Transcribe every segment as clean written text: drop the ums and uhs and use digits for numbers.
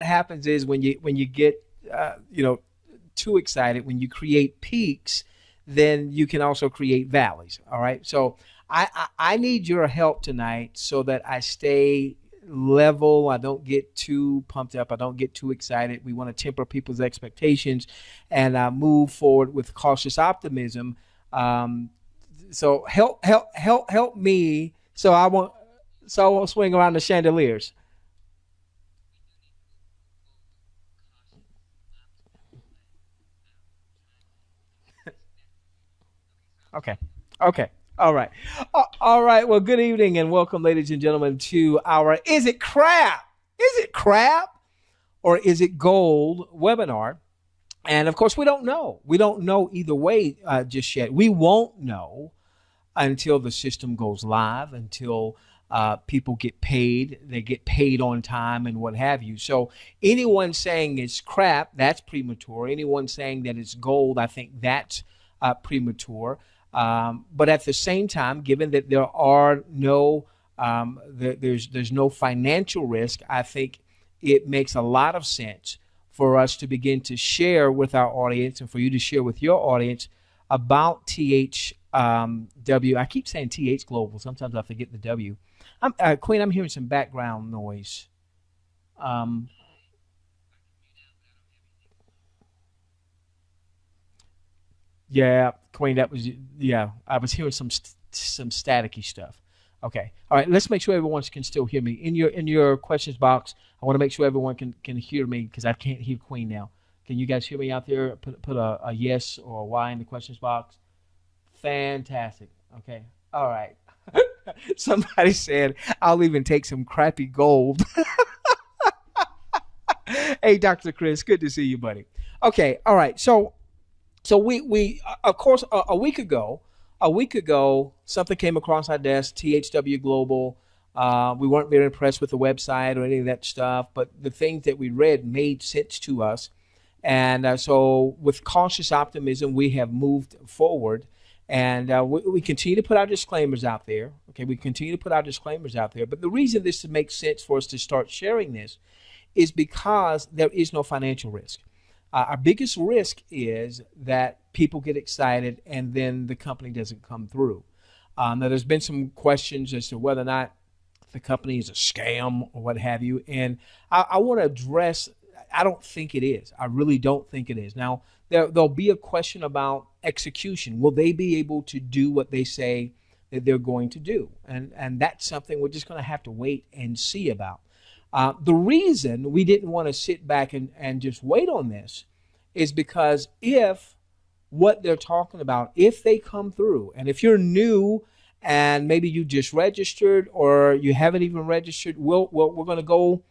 happens is when you get too excited, when you create peaks, then you can also create valleys. All right. So I need your help tonight so that I stay level. I don't get too pumped up. I don't get too excited. We want to temper people's expectations and move forward with cautious optimism. Um, so help me. So I won't swing around the chandeliers. Okay. Okay. All right. All right. Well, good evening and welcome, ladies and gentlemen, to our Is It Crap? Is it crap or is it gold webinar? And of course, we don't know. We don't know either way just yet. We won't know until the system goes live, until people get paid, they get paid on time and what have you. So anyone saying it's crap, that's premature. Anyone saying that it's gold, I think that's premature. But at the same time, given that there are no there's no financial risk, I think it makes a lot of sense for us to begin to share with our audience and for you to share with your audience about THW. I keep saying TH Global. Sometimes I forget the W. Queen, I'm hearing some background noise. Um, yeah, Queen, that was, yeah, I was hearing some staticky stuff. Okay. All right. Let's make sure everyone can still hear me. In your questions box, I want to make sure everyone can hear me because I can't hear Queen now. Can you guys hear me out there? Put a yes or a Y in the questions box. Fantastic. Okay. All right. Somebody said I'll even take some crappy gold. Hey, Dr. Chris, good to see you, buddy. Okay. All right. So we of course a week ago something came across our desk. THW Global. We weren't very impressed with the website or any of that stuff, but the things that we read made sense to us, and so with cautious optimism, we have moved forward, and we continue to put our disclaimers out there. Okay, we continue to put our disclaimers out there, but the reason this makes sense for us to start sharing this is because there is no financial risk. Our biggest risk is that people get excited and then the company doesn't come through. Now, there's been some questions as to whether or not the company is a scam or what have you. And I want to address, I don't think it is. I really don't think it is. Now, there'll be a question about execution. Will they be able to do what they say that they're going to do? And that's something we're just going to have to wait and see about. The reason we didn't want to sit back and just wait on this is because if what they're talking about, if they come through, and if you're new and maybe you just registered or you haven't even registered, we're going to go,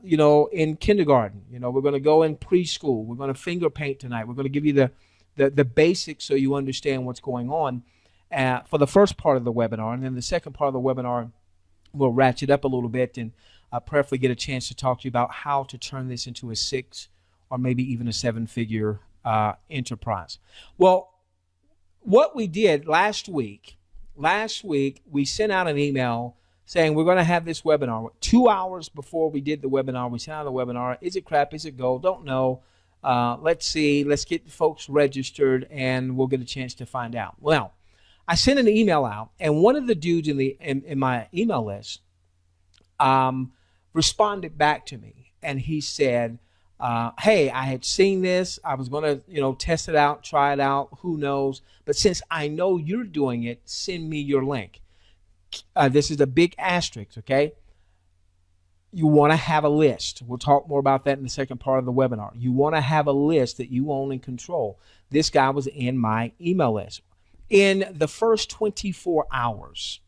in kindergarten. We're going to go in preschool. We're going to finger paint tonight. We're going to give you the basics so you understand what's going on for the first part of the webinar. And then the second part of the webinar, we'll ratchet up a little bit and prayerfully get a chance to talk to you about how to turn this into a six or maybe even a seven-figure enterprise. Well, what we did last week we sent out an email saying we're going to have this webinar. 2 hours before we did the webinar, we sent out the webinar. Is it crap? Is it gold? Don't know. Let's see. Let's get folks registered, and we'll get a chance to find out. Well, I sent an email out, and one of the dudes in my email list responded back to me, and he said, hey, I had seen this. I was going to, test it out, try it out. Who knows? But since I know you're doing it, send me your link. This is a big asterisk, okay? You want to have a list. We'll talk more about that in the second part of the webinar. You want to have a list that you own and control. This guy was in my email list. In the first 24 hours,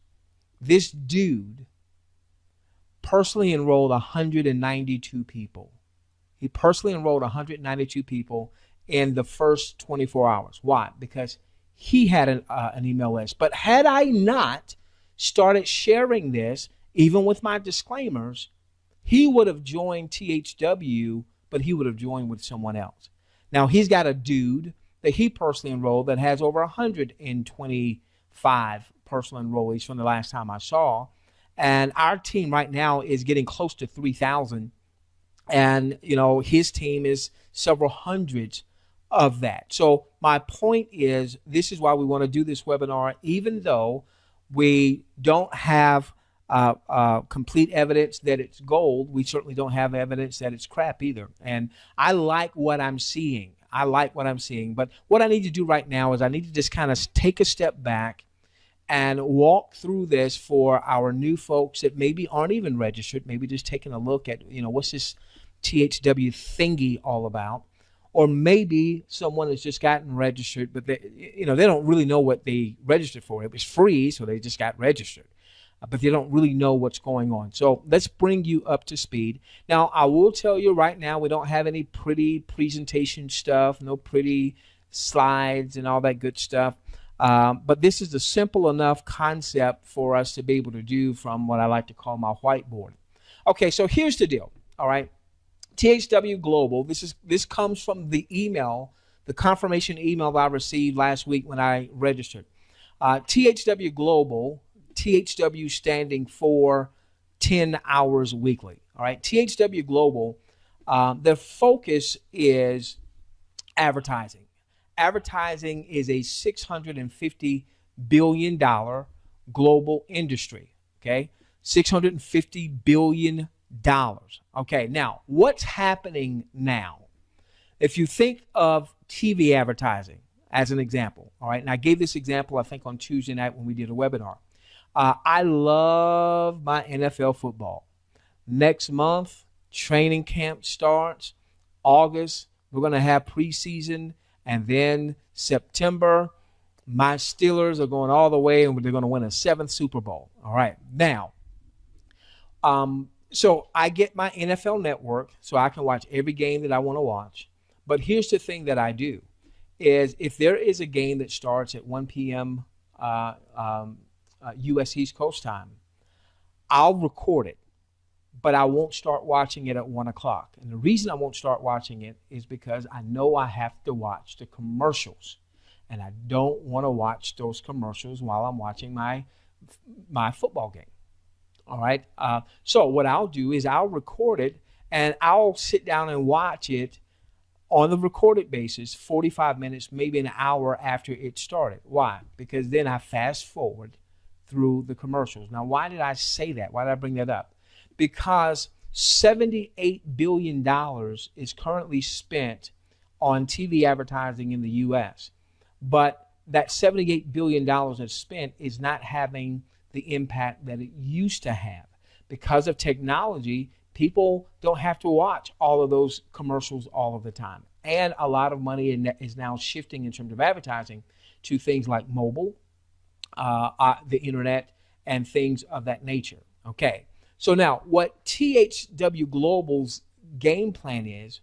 this dude personally enrolled 192 people. He personally enrolled 192 people in the first 24 hours. Why? Because he had an email list. But had I not started sharing this, even with my disclaimers, he would have joined THW, but he would have joined with someone else. Now, he's got a dude that he personally enrolled that has over 125 personal enrollees from the last time I saw. And our team right now is getting close to 3,000 And, you know, his team is several hundreds of that. So my point is, this is why we want to do this webinar, even though we don't have complete evidence that it's gold. We certainly don't have evidence that it's crap either. And I like what I'm seeing. I like what I'm seeing. But what I need to do right now is I need to just kind of take a step back and walk through this for our new folks that maybe aren't even registered, maybe just taking a look at, you know, what's this THW thingy all about? Or maybe someone has just gotten registered, but they, you know, they don't really know what they registered for. It was free, so they just got registered, but they don't really know what's going on. So let's bring you up to speed. Now, I will tell you right now, we don't have any pretty presentation stuff, no pretty slides and all that good stuff. But this is a simple enough concept for us to be able to do from what I like to call my whiteboard. Okay, so here's the deal. All right, THWGlobal. This comes from the email, the confirmation email that I received last week when I registered. THWGlobal, THW standing for 10 hours weekly. All right, THWGlobal. Their focus is advertising. Advertising is a $650 billion global industry, okay? $650 billion. Okay, now, what's happening now? If you think of TV advertising as an example, all right, and I gave this example, I think, on Tuesday night when we did a webinar. I love my NFL football. Next month, training camp starts. August, we're going to have preseason. And then September, my Steelers are going all the way, and they're going to win a 7th Super Bowl. All right. Now, so I get my NFL network so I can watch every game that I want to watch. But here's the thing that I do is if there is a game that starts at 1 p.m. U.S. East Coast time, I'll record it. But I won't start watching it at 1 o'clock. And the reason I won't start watching it is because I know I have to watch the commercials. And I don't want to watch those commercials while I'm watching my football game. All right. So what I'll do is I'll record it and I'll sit down and watch it on the recorded basis, 45 minutes, maybe an hour after it started. Why? Because then I fast forward through the commercials. Now, why did I say that? Why did I bring that up? Because $78 billion is currently spent on TV advertising in the U.S. But that $78 billion that's spent is not having the impact that it used to have. Because of technology, people don't have to watch all of those commercials all of the time. And a lot of money is now shifting in terms of advertising to things like mobile, the internet, and things of that nature. Okay. So now what THWGlobal's game plan is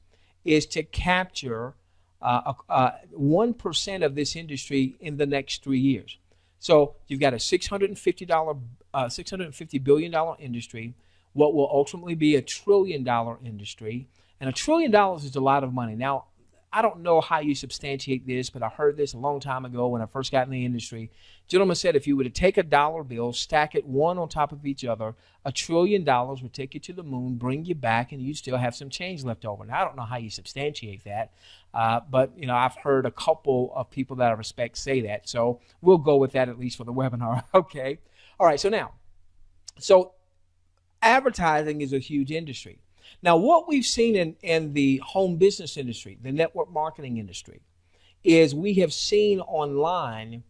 to capture 1% of this industry in the next 3 years. So you've got a $650 billion industry, what will ultimately be $1 trillion industry. And $1 trillion is a lot of money. Now, I don't know how you substantiate this, but I heard this a long time ago when I first got in the industry. Gentleman said if you were to take a dollar bill, stack it one on top of each other, $1 trillion would take you to the moon, bring you back, and you'd still have some change left over. Now, I don't know how you substantiate that, but you know, I've heard a couple of people that I respect say that. So we'll go with that at least for the webinar. Okay. All right. So now, advertising is a huge industry. Now, what we've seen in the home business industry, the network marketing industry, is we have seen online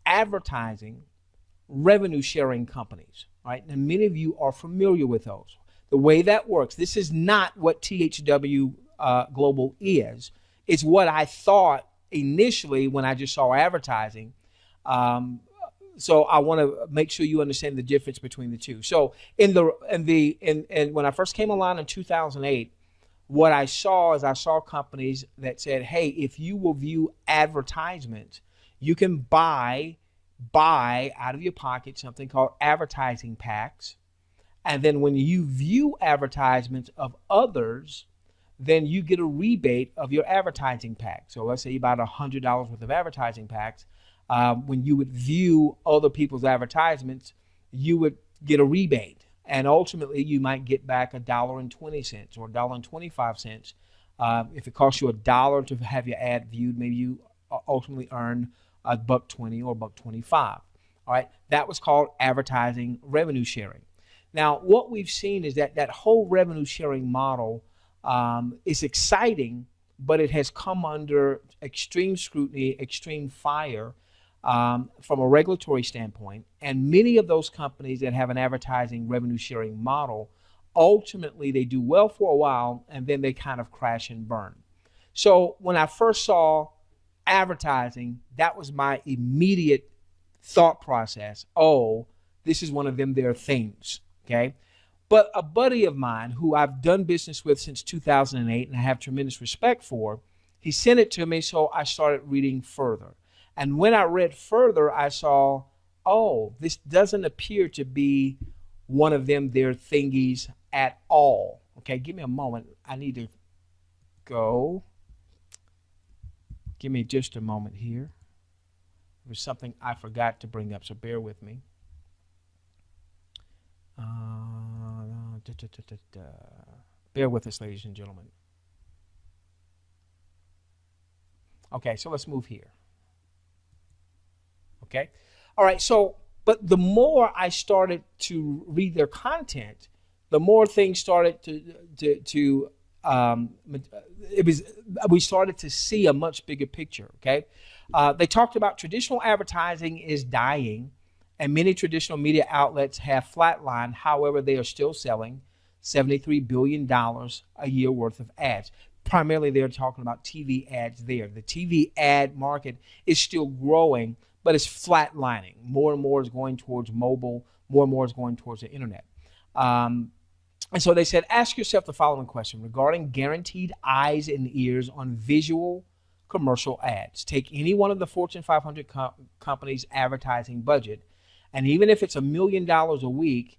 advertising revenue sharing companies, right? And many of you are familiar with those. The way that works, this is not what THW Global is. It's what I thought initially when I just saw advertising. So I want to make sure you understand the difference between the two. So when I first came online in 2008, what I saw companies that said, hey, if you will view advertisements, you can buy out of your pocket something called advertising packs. And then when you view advertisements of others, then you get a rebate of your advertising pack. So let's say you bought $100 worth of advertising packs. When you would view other people's advertisements, you would get a rebate and ultimately you might get back $1.20 or $1.25. If it costs you $1 to have your ad viewed, maybe you ultimately earn $1.20 or $1.25. All right, that was called advertising revenue sharing. Now, what we've seen is that that whole revenue sharing model is exciting, but it has come under extreme scrutiny, extreme fire from a regulatory standpoint. And many of those companies that have an advertising revenue sharing model, ultimately they do well for a while and then they kind of crash and burn. So when I first saw advertising, that was my immediate thought process. Oh, this is one of them their things. Okay. But a buddy of mine who I've done business with since 2008 and I have tremendous respect for, he sent it to me, so I started reading further. And when I read further, I saw, oh, this doesn't appear to be one of them their thingies at all. Okay, give me a moment. I need to go. Give me just a moment here. There's something I forgot to bring up, so bear with me. Bear with us, ladies and gentlemen. Okay, so let's move here. Okay, all right, so, but the more I started to read their content, the more things started we started to see a much bigger picture, okay? They talked about traditional advertising is dying, and many traditional media outlets have flatlined. However, they are still selling $73 billion a year worth of ads. Primarily, they're talking about TV ads there. The TV ad market is still growing, but it's flatlining. More and more is going towards mobile. More and more is going towards the internet. And so they said, ask yourself the following question regarding guaranteed eyes and ears on visual commercial ads. Take any one of the Fortune 500 companies' advertising budget, and even if it's $1 million a week,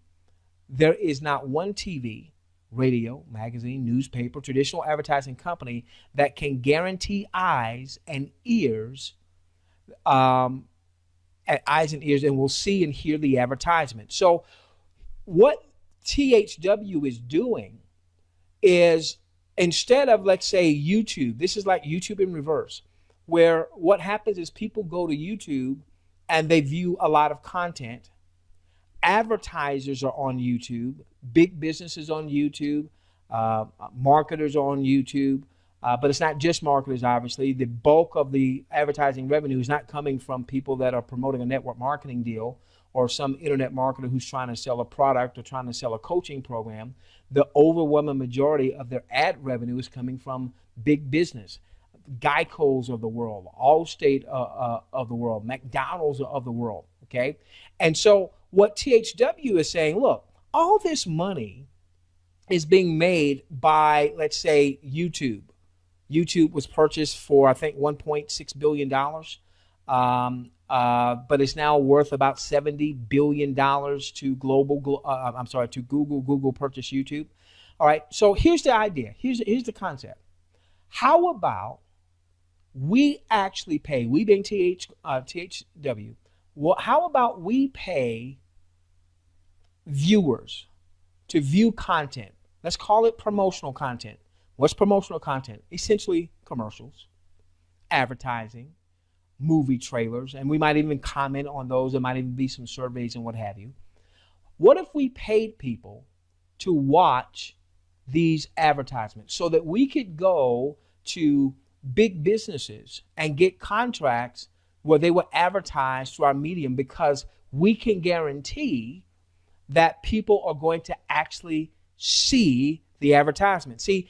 there is not one TV, radio, magazine, newspaper, traditional advertising company that can guarantee eyes and ears, and will see and hear the advertisement. So what THW is doing is, instead of, let's say, YouTube, this is like YouTube in reverse, where what happens is people go to YouTube and they view a lot of content. Advertisers are on YouTube, big businesses on YouTube, marketers are on YouTube, but it's not just marketers, obviously. The bulk of the advertising revenue is not coming from people that are promoting a network marketing deal or some internet marketer who's trying to sell a product or trying to sell a coaching program. The overwhelming majority of their ad revenue is coming from big business. Geico's of the world, Allstate of the world, McDonald's of the world, okay? And so what THW is saying, look, all this money is being made by, let's say, YouTube. YouTube was purchased for, I think, $1.6 billion. But it's now worth about $70 billion to Google. Google purchased YouTube. All right, so here's the idea. Here's the concept. How about we actually pay, we being THW, how about we pay viewers to view content? Let's call it promotional content. What's promotional content? Essentially commercials, advertising, movie trailers, and we might even comment on those. There might even be some surveys and what have you. What if we paid people to watch these advertisements so that we could go to big businesses and get contracts where they would advertise through our medium, because we can guarantee that people are going to actually see the advertisement. See,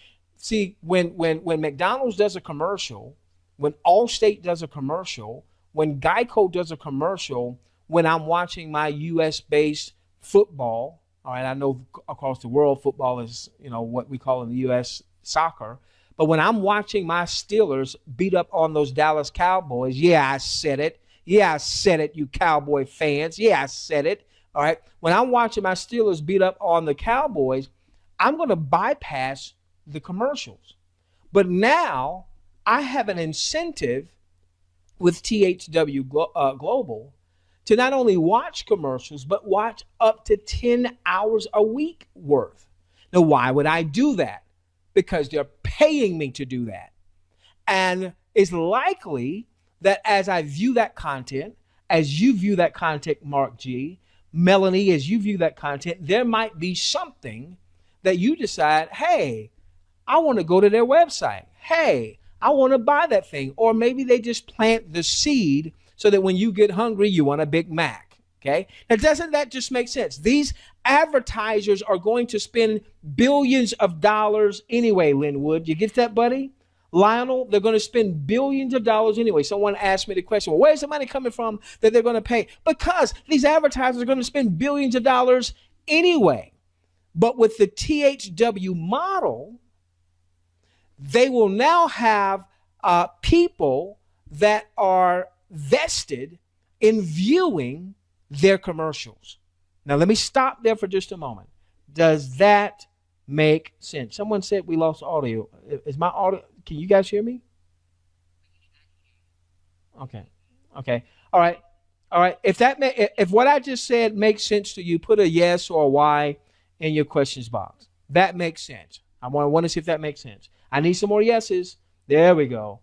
when McDonald's does a commercial, when Allstate does a commercial, when Geico does a commercial, when I'm watching my U.S.-based football, all right, I know across the world football is, what we call in the U.S. soccer, but when I'm watching my Steelers beat up on those Dallas Cowboys, yeah, I said it. Yeah, I said it, you Cowboy fans. Yeah, I said it. All right. When I'm watching my Steelers beat up on the Cowboys, I'm going to bypass the commercials. But now I have an incentive with THW Global to not only watch commercials, but watch up to 10 hours a week worth. Now, why would I do that? Because they're paying me to do that. And it's likely that as I view that content, as you view that content, Mark G, Melanie, as you view that content, there might be something that you decide, hey, I want to go to their website. Hey, I want to buy that thing. Or maybe they just plant the seed so that when you get hungry, you want a Big Mac. Okay. Now, doesn't that just make sense? These advertisers are going to spend billions of dollars anyway, Linwood. You get that, buddy? Lionel, they're going to spend billions of dollars anyway. Someone asked me the question, well, where's the money coming from that they're going to pay? Because these advertisers are going to spend billions of dollars anyway. But with the THW model, they will now have people that are vested in viewing their commercials. Now, let me stop there for just a moment. Does that make sense? Someone said we lost audio. Is my audio? Can you guys hear me? Okay. Okay. All right. All right. If what I just said makes sense to you, put a yes or a Y in your questions box. That makes sense. I want to see if that makes sense. I need some more yeses. There we go.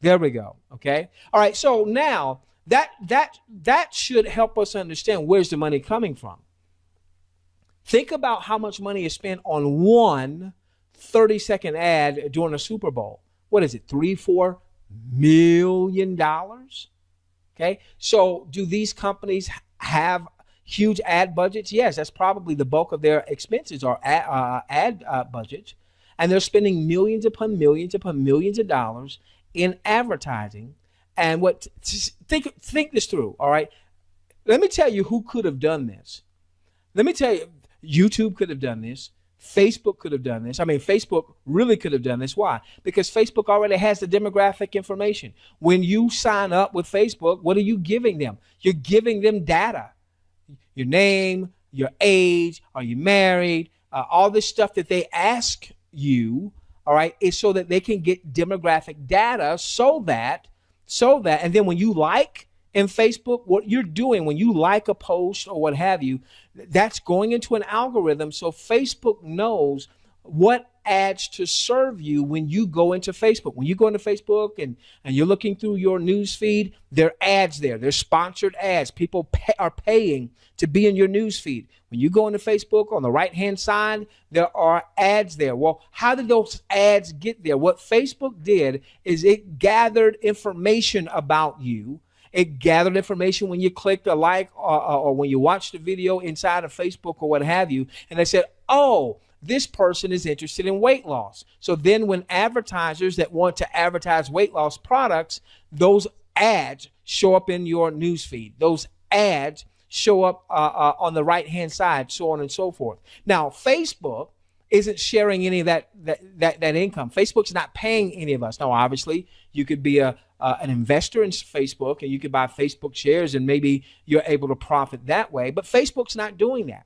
There we go. Okay. All right. So now that should help us understand where's the money coming from. Think about how much money is spent on one 30-second ad during a Super Bowl. What is it? $3-4 million? Okay. So do these companies have huge ad budgets? Yes, that's probably the bulk of their expenses are ad budgets. And they're spending millions upon millions upon millions of dollars in advertising. And think this through, all right? Let me tell you who could have done this. Let me tell you, YouTube could have done this. Facebook could have done this. I mean, Facebook really could have done this. Why? Because Facebook already has the demographic information. When you sign up with Facebook, what are you giving them? You're giving them data. Your name, your age, are you married? All this stuff that they ask you, all right, is so that they can get demographic data so that, and then when you like in Facebook, what you're doing when you like a post or what have you, that's going into an algorithm. So Facebook knows what ads to serve you when you go into Facebook. When you go into Facebook and you're looking through your news feed, there are ads there. There's sponsored ads. People are paying to be in your news feed. When you go into Facebook, on the right-hand side, there are ads there. Well, how did those ads get there? What Facebook did is it gathered information about you. It gathered information when you clicked a like or when you watched the video inside of Facebook or what have you. And they said, oh, this person is interested in weight loss. So then when advertisers that want to advertise weight loss products, those ads show up in your newsfeed. Those ads show up on the right-hand side, so on and so forth. Now, Facebook isn't sharing any of that income. Facebook's not paying any of us. Now, obviously, you could be an investor in Facebook and you could buy Facebook shares and maybe you're able to profit that way. But Facebook's not doing that.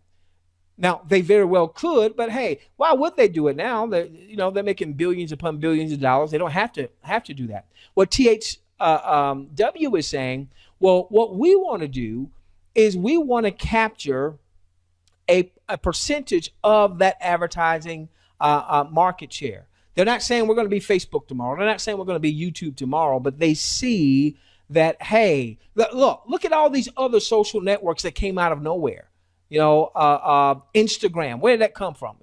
Now, they very well could, but hey, why would they do it now? They're making billions upon billions of dollars. They don't have to do that. What THW is saying, well, what we want to do is we want to capture a percentage of that advertising market share. They're not saying we're going to be Facebook tomorrow. They're not saying we're going to be YouTube tomorrow, but they see that, hey, look at all these other social networks that came out of nowhere. Instagram, where did that come from?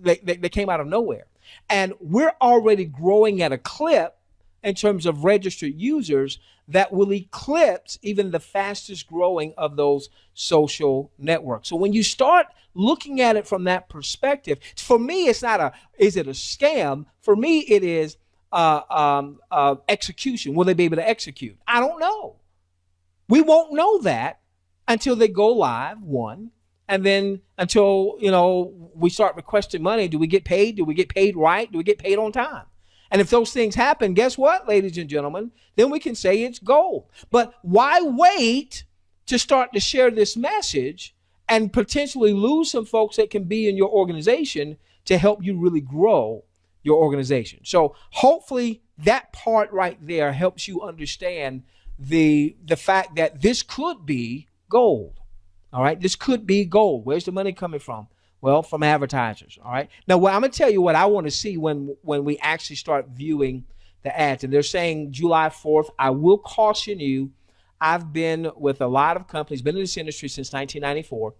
They came out of nowhere. And we're already growing at a clip in terms of registered users that will eclipse even the fastest growing of those social networks. So when you start looking at it from that perspective, for me, it's not is it a scam? For me, it is execution. Will they be able to execute? I don't know. We won't know that until they go live, one, and then until, we start requesting money. Do we get paid? Do we get paid right? Do we get paid on time? And if those things happen, guess what, ladies and gentlemen? Then we can say it's gold. But why wait to start to share this message and potentially lose some folks that can be in your organization to help you really grow your organization? So hopefully that part right there helps you understand the fact that this could be gold. All right, this could be gold. Where's the money coming from? Well, from advertisers. All right. Now, I'm going to tell you what I want to see when we actually start viewing the ads. And they're saying July 4th. I will caution you. I've been with a lot of companies, been in this industry since 1994.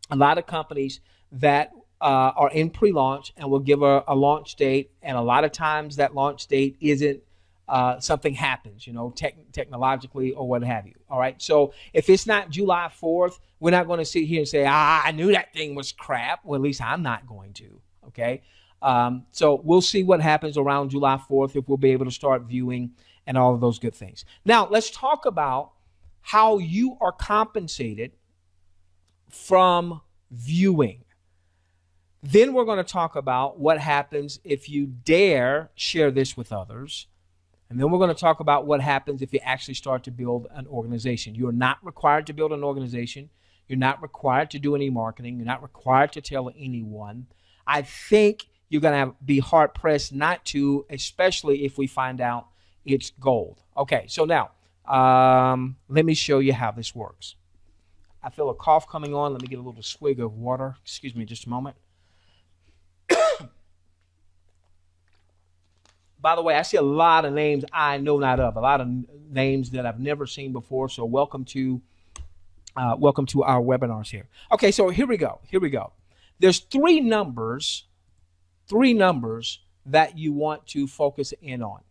A lot of companies that are in pre-launch and will give a launch date. And a lot of times that launch date isn't something happens, technologically or what have you. All right. So if it's not July 4th, we're not going to sit here and say, I knew that thing was crap. Well, at least I'm not going to. Okay. So we'll see what happens around July 4th, if we'll be able to start viewing and all of those good things. Now, let's talk about how you are compensated from viewing. Then we're going to talk about what happens if you dare share this with others. And then we're going to talk about what happens if you actually start to build an organization. You're not required to build an organization. You're not required to do any marketing. You're not required to tell anyone. I think you're going to be hard-pressed not to, especially if we find out it's gold. Okay, so now let me show you how this works. I feel a cough coming on. Let me get a little swig of water. Excuse me just a moment. By the way, I see a lot of names I know not of, a lot of names that I've never seen before. So welcome to our webinars here. Okay, so here we go. There's three numbers that you want to focus in on: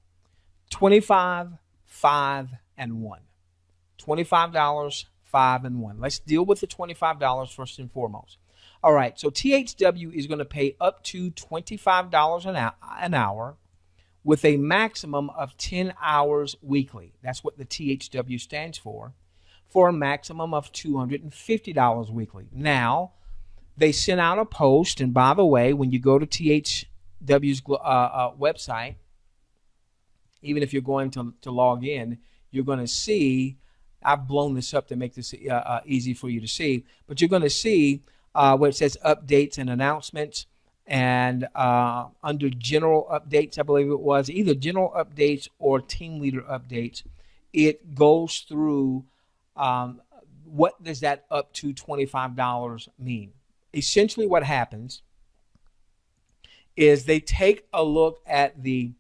25, 5, and 1. $25, 5, and 1. Let's deal with the $25 first and foremost. All right, so THW is going to pay up to $25 an hour with a maximum of 10 hours weekly. That's what the THW stands for a maximum of $250 weekly. Now, they sent out a post, and by the way, when you go to THW's website, even if you're going to log in, you're going to see, I've blown this up to make this easy for you to see, but you're going to see where it says updates and announcements. And under general updates, I believe it was either general updates or team leader updates, it goes through what does that up to $25 mean. Essentially what happens is they take a look at the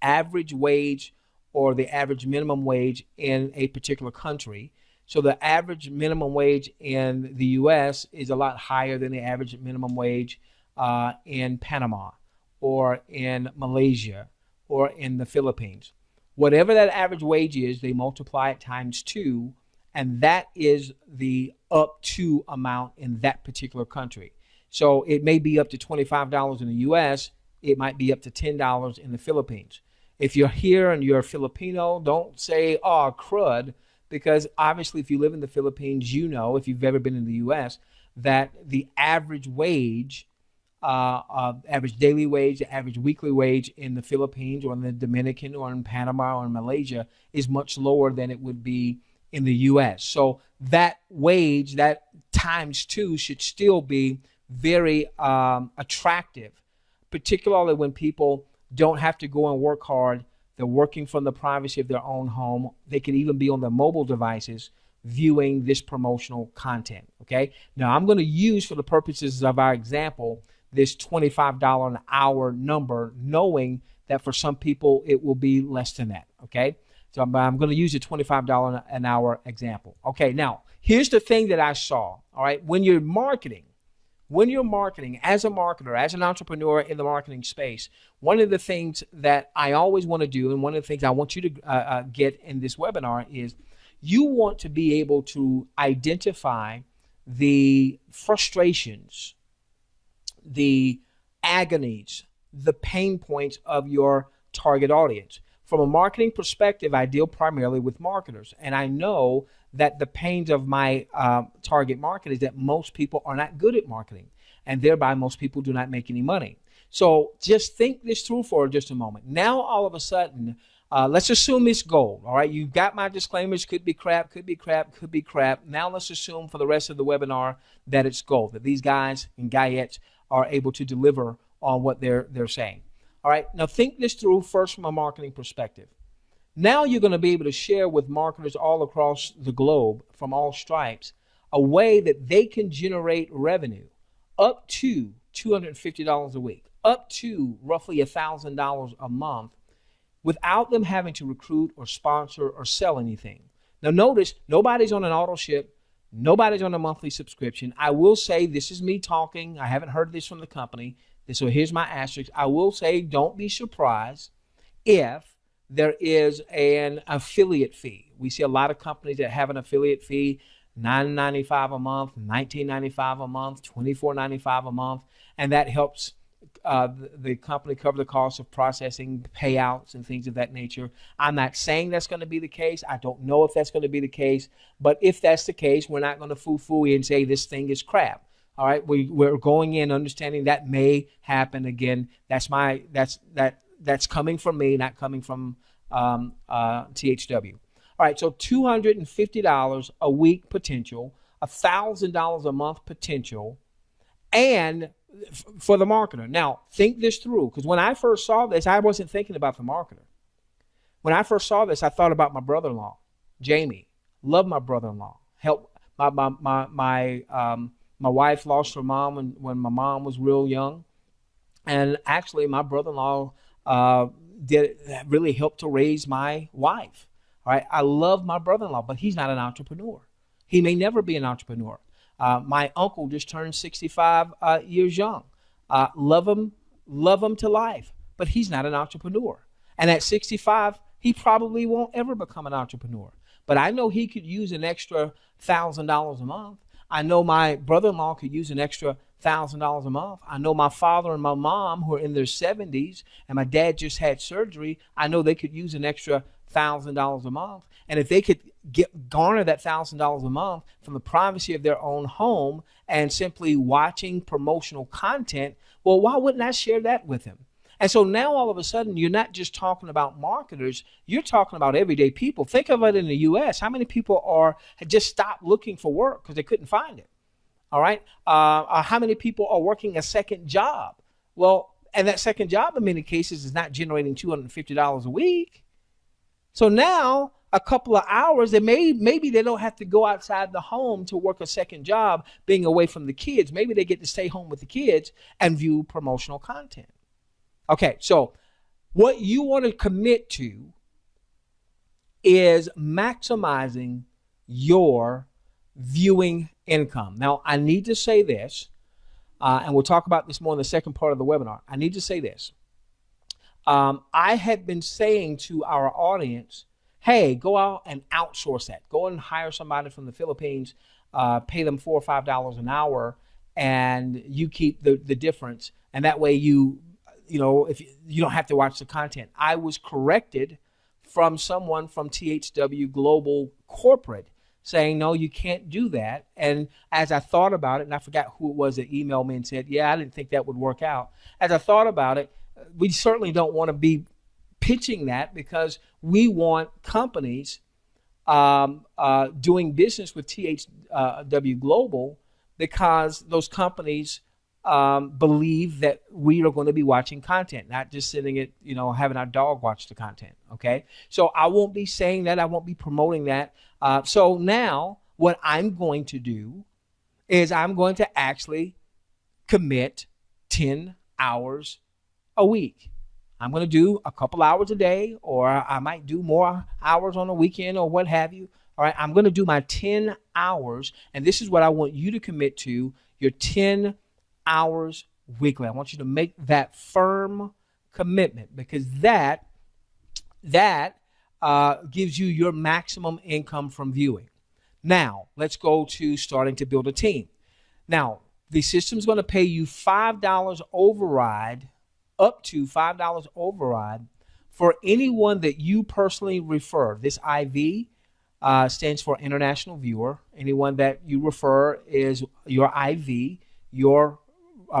average wage or the average minimum wage in a particular country. So the average minimum wage in the U.S. is a lot higher than the average minimum wage in Panama or in Malaysia or in the Philippines. Whatever that average wage is, they multiply it times 2, and that is the up to amount in that particular country. So it may be up to $25 in the U.S. It might be up to $10 in the Philippines. If you're here and you're a Filipino, don't say, oh, crud, because obviously if you live in the Philippines, you know, if you've ever been in the U.S., that the average wage, average daily wage, the average weekly wage in the Philippines or in the Dominican or in Panama or in Malaysia is much lower than it would be in the U.S. So that wage, that times 2, should still be very attractive, particularly when people don't have to go and work hard. They're working from the privacy of their own home. They can even be on their mobile devices viewing this promotional content. Okay. Now I'm going to use, for the purposes of our example, this $25 an hour number, knowing that for some people it will be less than that. Okay. So I'm going to use a $25 an hour example. Okay. Now here's the thing that I saw. All right. When you're marketing as a marketer, as an entrepreneur in the marketing space, one of the things that I always want to do, and one of the things I want you to get in this webinar, is you want to be able to identify the frustrations, the agonies, the pain points of your target audience. From a marketing perspective, I deal primarily with marketers, and I know that the pains of my target market is that most people are not good at marketing, and thereby most people do not make any money. So just think this through for just a moment. Now, all of a sudden, let's assume it's gold. All right, you got my disclaimers. Could be crap, could be crap, could be crap. Now let's assume for the rest of the webinar that it's gold, that these guys and guyettes are able to deliver on what they're saying. All right, now think this through first from a marketing perspective. Now you're going to be able to share with marketers all across the globe from all stripes a way that they can generate revenue up to $250 a week, up to roughly $1,000 a month without them having to recruit or sponsor or sell anything. Now notice, nobody's on an auto ship. Nobody's on a monthly subscription. I will say, this is me talking. I haven't heard this from the company. So here's my asterisk. I will say, don't be surprised if there is an affiliate fee. We see a lot of companies that have an affiliate fee, $9.95 a month, $19.95 a month, $24.95 a month, and that helps the company cover the cost of processing payouts and things of that nature. I'm not saying that's going to be the case. I don't know if that's going to be the case, but if that's the case, we're not going to foo-foo and say this thing is crap. All right, we're going in understanding that may happen again. That's coming from me, not coming from THW. All right, so $250 a week potential, $1,000 a month potential, and for the marketer. Now, think this through, because when I first saw this, I wasn't thinking about the marketer. When I first saw this, I thought about my brother-in-law, Jamie. Love my brother-in-law. Help my wife lost her mom when my mom was real young, and actually my brother-in-law really helped to raise my wife. All right, I love my brother-in-law, but he's not an entrepreneur. He may never be an entrepreneur. My uncle just turned 65 years young. Love him to life, but he's not an entrepreneur. And at 65, he probably won't ever become an entrepreneur. But I know he could use an extra $1,000 a month. I know my brother-in-law could use an extra $1,000 a month. I know my father and my mom, who are in their 70s, and my dad just had surgery, I know they could use an extra $1,000 a month. And if they could garner that $1,000 a month from the privacy of their own home and simply watching promotional content, well, why wouldn't I share that with them? And so now all of a sudden, you're not just talking about marketers, you're talking about everyday people. Think of it in the US. How many people had just stopped looking for work because they couldn't find it? All right. How many people are working a second job? Well, and that second job in many cases is not generating $250 a week. So now a couple of hours, maybe they don't have to go outside the home to work a second job being away from the kids. Maybe they get to stay home with the kids and view promotional content. Okay, so what you want to commit to is maximizing your viewing income. Now, I need to say this, and we'll talk about this more in the second part of the webinar. I need to say this. I had been saying to our audience, hey, go out and outsource that. Go and hire somebody from the Philippines, pay them $4 or $5 an hour, and you keep the difference. And that way if you don't have to watch the content. I was corrected from someone from THWGlobal corporate saying, no, you can't do that. And as I thought about it, and I forgot who it was that emailed me and said, yeah, I didn't think that would work out. As I thought about it, we certainly don't want to be pitching that, because we want companies doing business with THWGlobal, because those companies believe that we are going to be watching content, not just sitting at, having our dog watch the content. Okay. So I won't be saying that. I won't be promoting that. So now what I'm going to do is I'm going to actually commit 10 hours a week. I'm going to do a couple hours a day, or I might do more hours on a weekend or what have you. All right. I'm going to do my 10 hours. And this is what I want you to commit to, your 10 hours weekly. I want you to make that firm commitment, because that gives you your maximum income from viewing. Now, let's go to starting to build a team. Now, the system's going to pay you $5 override, up to $5 override for anyone that you personally refer. This IV stands for international viewer. Anyone that you refer is your IV, your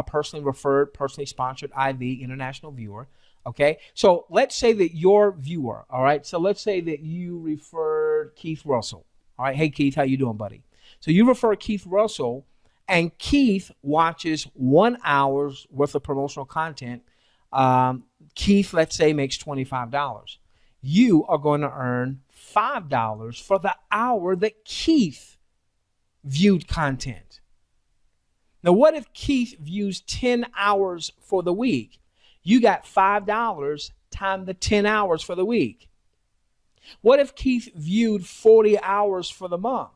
personally referred, personally sponsored IV, international viewer. Okay, so let's say that your viewer, all right, so let's say that you referred Keith Russell. All right, hey Keith, how you doing, buddy? So you refer Keith Russell, and Keith watches 1 hour's worth of promotional content. Keith, let's say, makes $25. you are going to earn $5 for the hour that Keith viewed content. Now, what if Keith views 10 hours for the week? You got $5 times the 10 hours for the week. What if Keith viewed 40 hours for the month?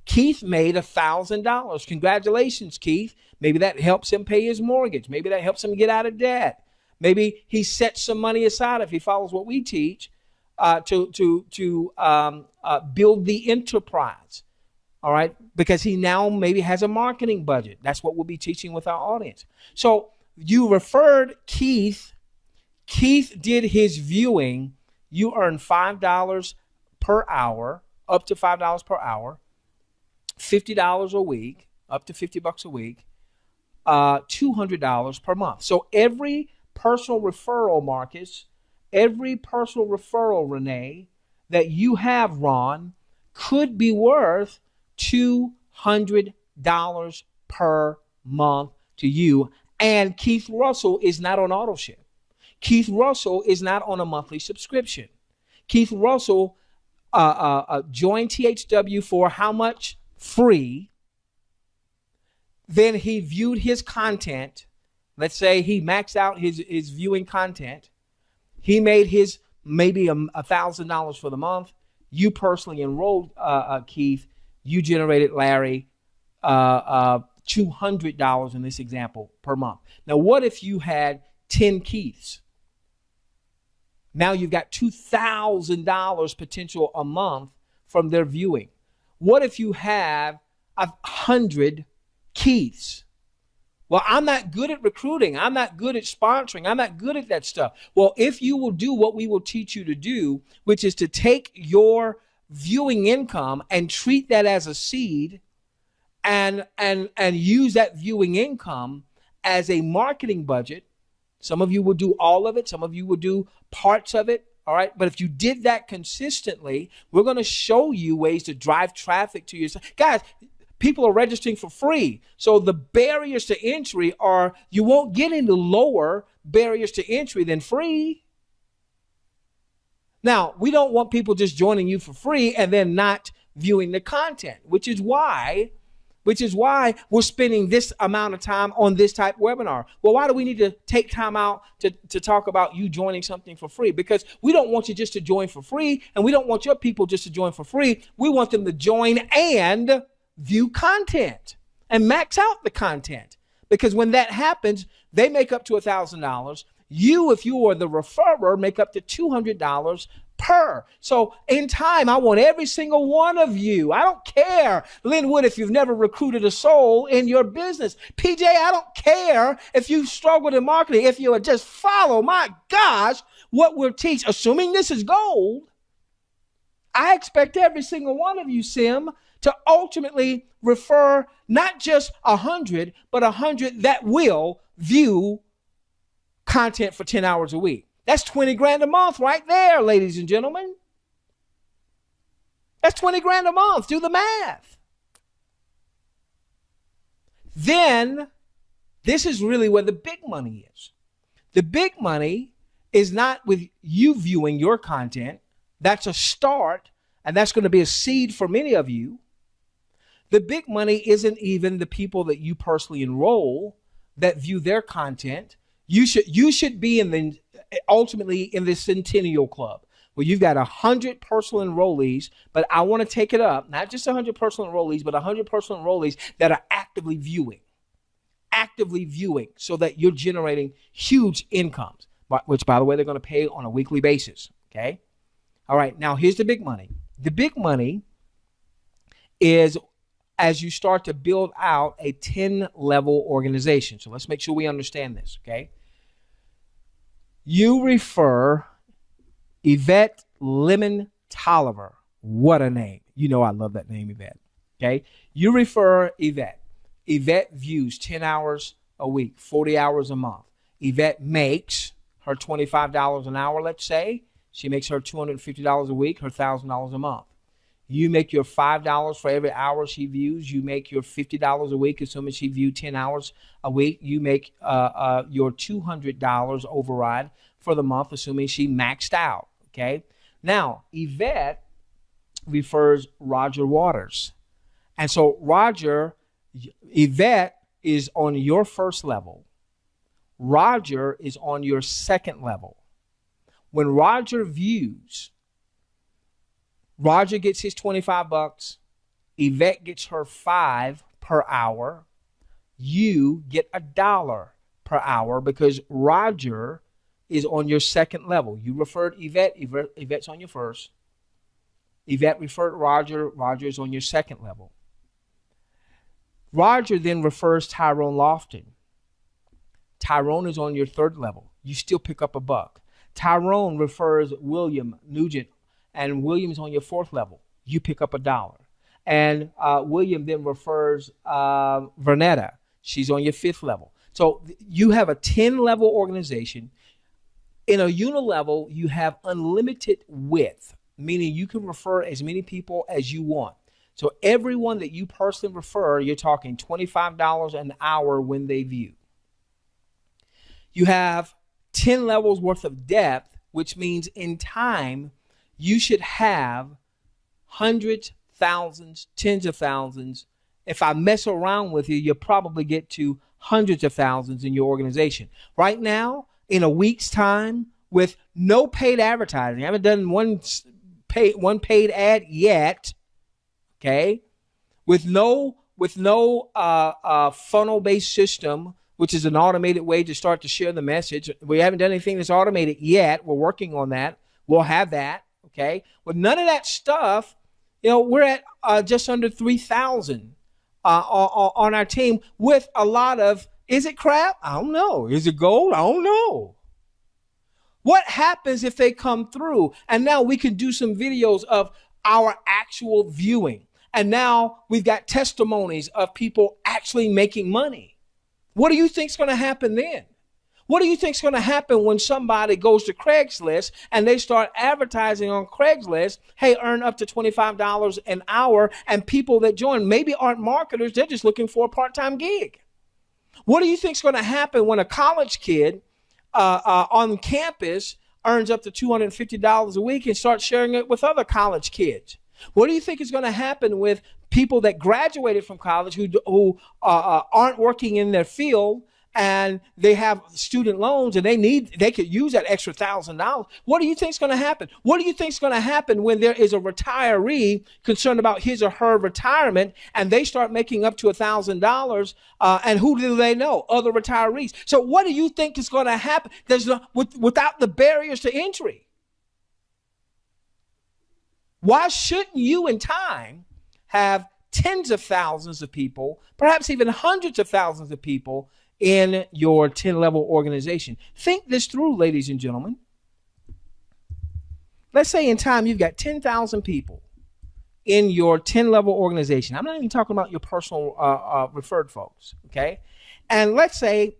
Keith made $1,000. Congratulations, Keith. Maybe that helps him pay his mortgage. Maybe that helps him get out of debt. Maybe he sets some money aside if he follows what we teach to build the enterprise. All right, because he now maybe has a marketing budget. That's what we'll be teaching with our audience. So you referred Keith. Keith did his viewing. You earn $5 per hour, up to $5 per hour, $50 a week, up to $50 a week, $200 per month. So every personal referral, Marcus, every personal referral, Renee, that you have, Ron, could be worth $200 per month to you. And Keith Russell is not on auto ship. Keith Russell is not on a monthly subscription. Keith Russell joined THW for how much? Free. Then he viewed his content. Let's say he maxed out his viewing content. He made his maybe $1,000 for the month. You personally enrolled Keith. You generated, Larry, $200 in this example per month. Now, what if you had 10 Keiths? Now you've got $2,000 potential a month from their viewing. What if you have 100 Keiths? Well, I'm not good at recruiting. I'm not good at sponsoring. I'm not good at that stuff. Well, if you will do what we will teach you to do, which is to take your viewing income and treat that as a seed and use that viewing income as a marketing budget. Some of you will do all of it. Some of you will do parts of it. All right. But if you did that consistently, we're going to show you ways to drive traffic to your site. Guys, people are registering for free. So the barriers to entry are, you won't get into lower barriers to entry than free. Now, we don't want people just joining you for free and then not viewing the content, which is why we're spending this amount of time on this type of webinar. Well, why do we need to take time out to talk about you joining something for free? Because we don't want you just to join for free, and we don't want your people just to join for free. We want them to join and view content and max out the content. Because when that happens, they make up to $1,000. You, if you are the referrer, make up to $200 per. So in time, I want every single one of you. I don't care, Linwood, if you've never recruited a soul in your business. PJ, I don't care if you struggled in marketing. If you would just follow, my gosh, what we'll teach, assuming this is gold, I expect every single one of you, Sim, to ultimately refer not just 100, but 100 that will view content for 10 hours a week. That's 20 grand a month right there, ladies and gentlemen. That's 20 grand a month. Do the math. Then this is really where the big money is. The big money is not with you viewing your content. That's a start, and that's going to be a seed for many of you. The big money isn't even the people that you personally enroll that view their content. You should be ultimately in the Centennial Club, where you've got 100 personal enrollees, but I want to take it up, not just 100 personal enrollees, but 100 personal enrollees that are actively viewing, so that you're generating huge incomes, which, by the way, they're going to pay on a weekly basis, okay? All right, now here's the big money. The big money is as you start to build out a 10-level organization. So let's make sure we understand this, okay? You refer Yvette Lemon Tolliver. What a name. You know I love that name, Yvette, okay? You refer Yvette. Yvette views 10 hours a week, 40 hours a month. Yvette makes her $25 an hour, let's say. She makes her $250 a week, her $1,000 a month. You make your $5 for every hour she views. You make your $50 a week, assuming she viewed 10 hours a week. You make your $200 override for the month, assuming she maxed out, okay? Now, Yvette refers Roger Waters. And so Yvette is on your first level. Roger is on your second level. When Roger views, Roger gets his 25 bucks. Yvette gets her 5 per hour. You get $1 per hour because Roger is on your second level. You referred Yvette. Yvette's on your first. Yvette referred Roger. Roger is on your second level. Roger then refers Tyrone Lofton. Tyrone is on your third level. You still pick up $1. Tyrone refers William Nugent, and William is on your fourth level. You pick up $1. And William then refers Vernetta. She's on your fifth level. So you have a 10-level organization. In a unilevel, you have unlimited width, meaning you can refer as many people as you want. So everyone that you personally refer, you're talking $25 an hour when they view. You have 10 levels worth of depth, which means in time, you should have hundreds, thousands, tens of thousands. If I mess around with you, you'll probably get to hundreds of thousands in your organization. Right now, in a week's time, with no paid advertising, I haven't done one paid ad yet. Okay, with no funnel-based system, which is an automated way to start to share the message. We haven't done anything that's automated yet. We're working on that. We'll have that. Okay, with none of that stuff, we're at just under 3,000 on our team with a lot of. Is it crap? I don't know. Is it gold? I don't know. What happens if they come through and now we can do some videos of our actual viewing? And now we've got testimonies of people actually making money. What do you think is going to happen then? What do you think is going to happen when somebody goes to Craigslist and they start advertising on Craigslist, hey, earn up to $25 an hour, and people that join maybe aren't marketers, they're just looking for a part-time gig? What do you think is going to happen when a college kid on campus earns up to $250 a week and starts sharing it with other college kids? What do you think is going to happen with people that graduated from college who aren't working in their field and they have student loans and they could use that extra $1,000? What do you think is going to happen? What do you think is going to happen when there is a retiree concerned about his or her retirement and they start making up to $1,000? And who do they know? Other retirees. So what do you think is going to happen? Without the barriers to entry. Why shouldn't you in time have tens of thousands of people, perhaps even hundreds of thousands of people in your 10-level organization? Think this through, ladies and gentlemen. Let's say in time you've got 10,000 people in your 10-level organization. I'm not even talking about your personal referred folks, okay? And let's say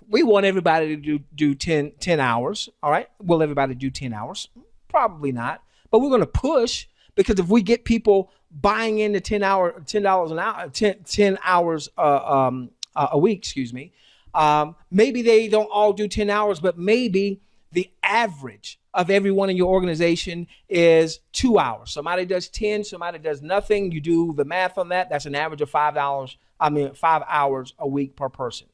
we want everybody to do 10 hours, all right? Will everybody do 10 hours? Probably not, but we're going to push. Because if we get people buying into $10 an hour, 10 hours a week, excuse me, maybe they don't all do 10 hours, but maybe the average of everyone in your organization is 2 hours. Somebody does 10, somebody does nothing. You do the math on that. That's an average of 5 hours a week per person.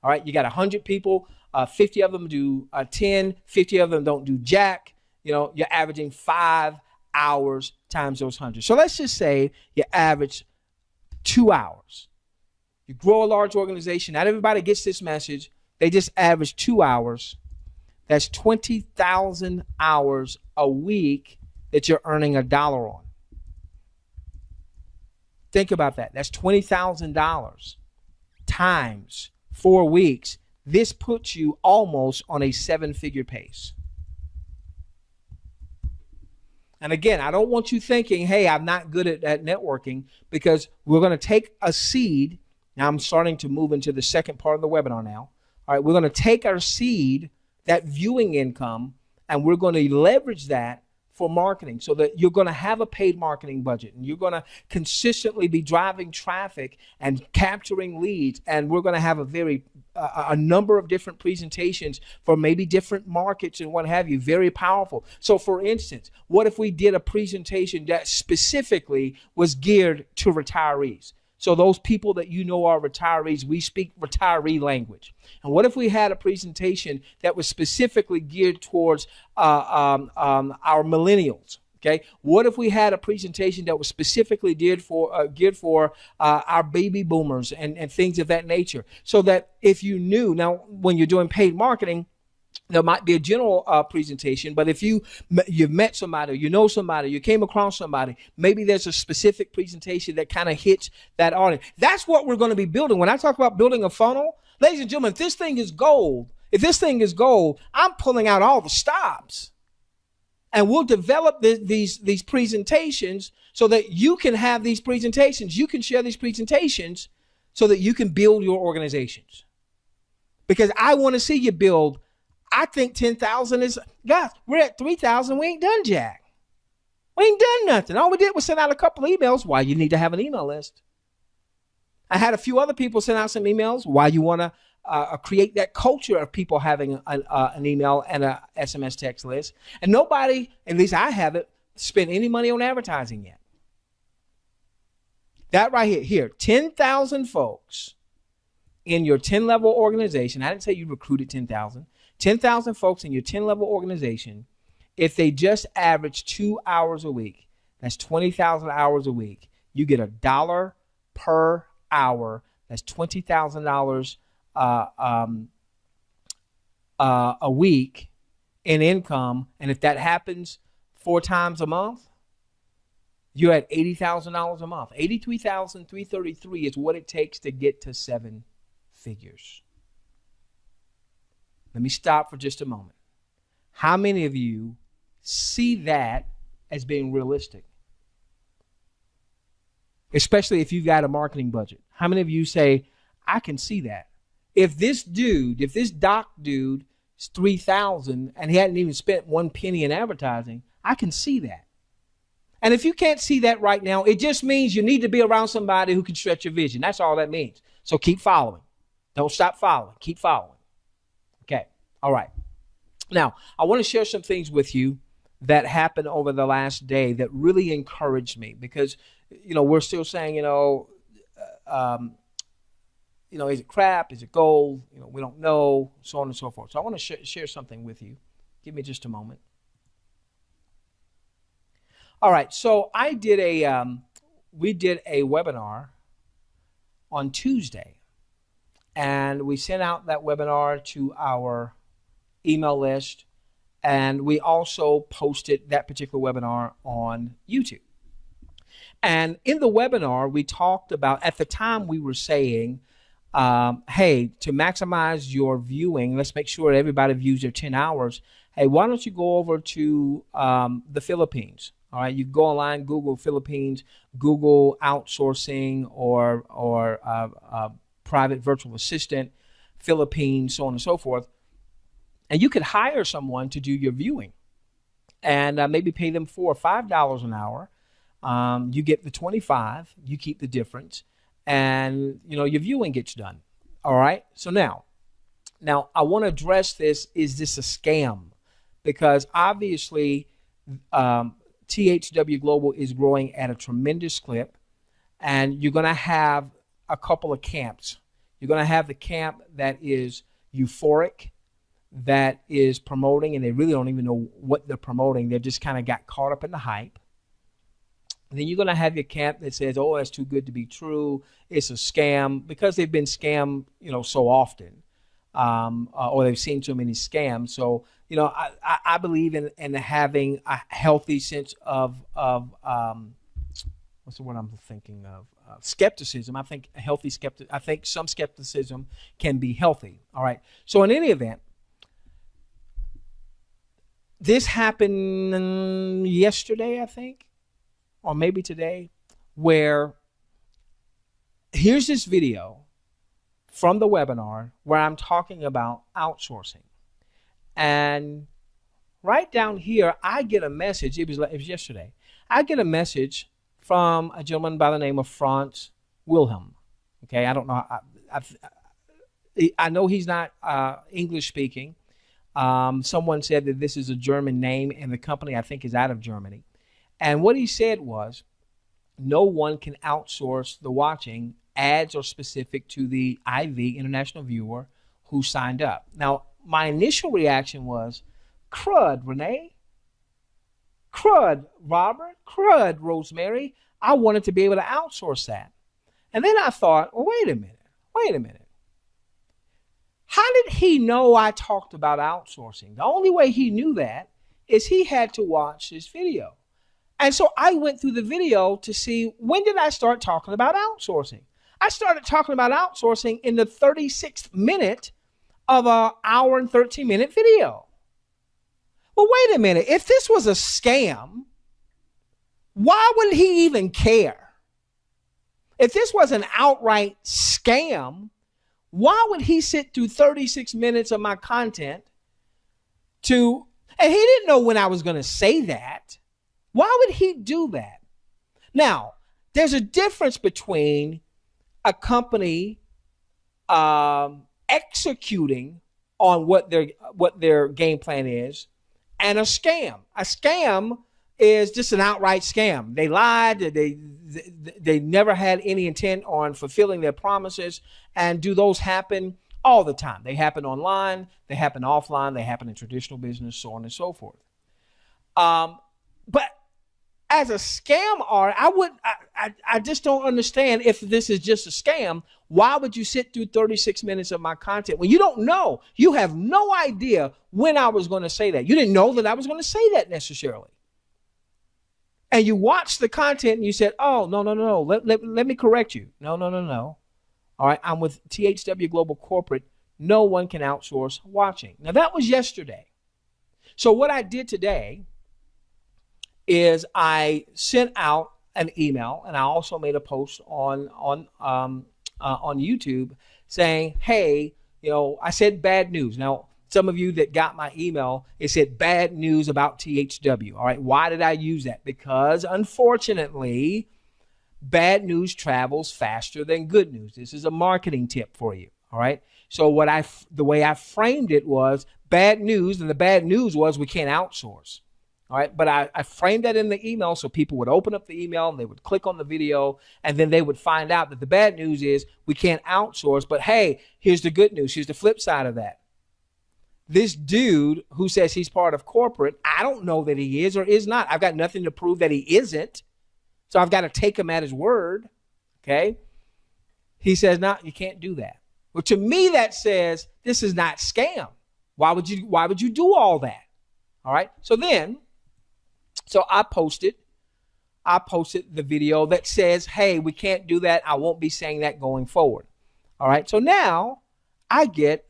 All right, you got 100 people, 50 of them do 10, 50 of them don't do jack. You're averaging 5 hours times those 100. So let's just say you average 2 hours. You grow a large organization. Not everybody gets this message. They just average 2 hours. That's 20,000 hours a week that you're earning $1 on. Think about that. That's $20,000 times 4 weeks. This puts you almost on a 7-figure pace. And again, I don't want you thinking, hey, I'm not good at networking, because we're going to take a seed. Now I'm starting to move into the second part of the webinar now. All right, we're going to take our seed, that viewing income, and we're going to leverage that for marketing, so that you're going to have a paid marketing budget and you're going to consistently be driving traffic and capturing leads. And we're going to have a number of different presentations for maybe different markets and what have you. Very powerful. So for instance, what if we did a presentation that specifically was geared to retirees? So those people that you know are retirees, we speak retiree language. And what if we had a presentation that was specifically geared towards our millennials? Okay. What if we had a presentation that was specifically geared for our baby boomers and things of that nature? So that if you knew, now when you're doing paid marketing, there might be a general presentation, but if you've met somebody, you know somebody, you came across somebody, maybe there's a specific presentation that kind of hits that audience. That's what we're going to be building. When I talk about building a funnel, ladies and gentlemen, if this thing is gold, I'm pulling out all the stops. And we'll develop these presentations so that you can have these presentations. You can share these presentations so that you can build your organizations. Because I want to see you build. I think 10,000 is, guys, we're at 3,000. We ain't done jack. We ain't done nothing. All we did was send out a couple of emails. Why you need to have an email list. I had a few other people send out some emails. Why you want to create that culture of people having an email and a SMS text list. And nobody, at least I haven't, spent any money on advertising yet. That right here, 10,000 folks in your 10-level organization. I didn't say you recruited 10,000. 10,000 folks in your 10-level organization, if they just average 2 hours a week, that's 20,000 hours a week. You get $1 per hour. That's $20,000 a week in income. And if that happens 4 times a month, you're at $80,000 a month. $83,333 is what it takes to get to 7 figures. Let me stop for just a moment. How many of you see that as being realistic? Especially if you've got a marketing budget. How many of you say, I can see that? If this doc dude is 3,000 and he hadn't even spent 1 penny in advertising, I can see that. And if you can't see that right now, it just means you need to be around somebody who can stretch your vision. That's all that means. So keep following. Don't stop following. Keep following. Okay. All right. Now, I want to share some things with you that happened over the last day that really encouraged me because, we're still saying, is it crap? Is it gold? We don't know, so on and so forth. So I want to share something with you. Give me just a moment. All right. So we did a webinar on Tuesday, and we sent out that webinar to our email list, and we also posted that particular webinar on YouTube. And in the webinar, we talked about, at the time we were saying, hey, to maximize your viewing, let's make sure everybody views their 10 hours. Hey, why don't you go over to the Philippines? All right, you go online, Google Philippines, Google outsourcing or private virtual assistant, Philippines, so on and so forth. And you could hire someone to do your viewing and maybe pay them $4 or $5 an hour. You get the 25, you keep the difference, and your viewing gets done. All right. So now I want to address this. Is this a scam? Because obviously THW Global is growing at a tremendous clip, and you're going to have a couple of camps. You're going to have the camp that is euphoric, that is promoting, and they really don't even know what they're promoting. They just kind of got caught up in the hype. And then you're going to have your camp that says, oh, that's too good to be true. It's a scam, because they've been scammed, so often, or they've seen so many scams. So, I believe in having a healthy sense of what's the word I'm thinking of? Skepticism. I think some skepticism can be healthy. All right. So in any event, this happened yesterday, I think, or maybe today, where here's this video from the webinar where I'm talking about outsourcing. And right down here, I get a message. It was yesterday. I get a message from a gentleman by the name of Franz Wilhelm. Okay, I don't know. I know he's not English speaking. Someone said that this is a German name, and the company, I think, is out of Germany. And what he said was, no one can outsource the watching. Ads are specific to the IV, international viewer, who signed up. Now, my initial reaction was, crud, Renee. Crud, Robert. Crud, Rosemary. I wanted to be able to outsource that. And then I thought, well, wait a minute. How did he know I talked about outsourcing? The only way he knew that is he had to watch this video. And so I went through the video to see, when did I start talking about outsourcing? I started talking about outsourcing in the 36th minute of an hour and 13-minute video. Well, wait a minute. If this was a scam, why would he even care? If this was an outright scam, why would he sit through 36 minutes of my content and he didn't know when I was going to say that. Why would he do that? Now, there's a difference between a company executing on what their game plan is and a scam. A scam is just an outright scam. They lied. They never had any intent on fulfilling their promises. And do those happen? All the time. They happen online. They happen offline. They happen in traditional business, so on and so forth. But as a scam artist, I just don't understand, if this is just a scam, why would you sit through 36 minutes of my content when you don't know? You have no idea when I was going to say that. You didn't know that I was going to say that necessarily. And you watched the content and you said, oh, no. Let me correct you. No. All right, I'm with THWGlobal Corporate. No one can outsource watching. Now, that was yesterday. So what I did today is I sent out an email, and I also made a post on YouTube saying, hey, I said bad news. Now, some of you that got my email, it said bad news about THW. All right, why did I use that? Because unfortunately, bad news travels faster than good news. This is a marketing tip for you. All right. So the way I framed it was bad news, and the bad news was we can't outsource. All right. But I framed that in the email so people would open up the email and they would click on the video, and then they would find out that the bad news is we can't outsource. But hey, here's the good news. Here's the flip side of that. This dude who says he's part of corporate, I don't know that he is or is not. I've got nothing to prove that he isn't. So I've got to take him at his word. Okay. He says, no, you can't do that. Well, to me, that says this is not scam. Why would you do all that? All right. So I posted the video that says, hey, we can't do that. I won't be saying that going forward. All right. So now I get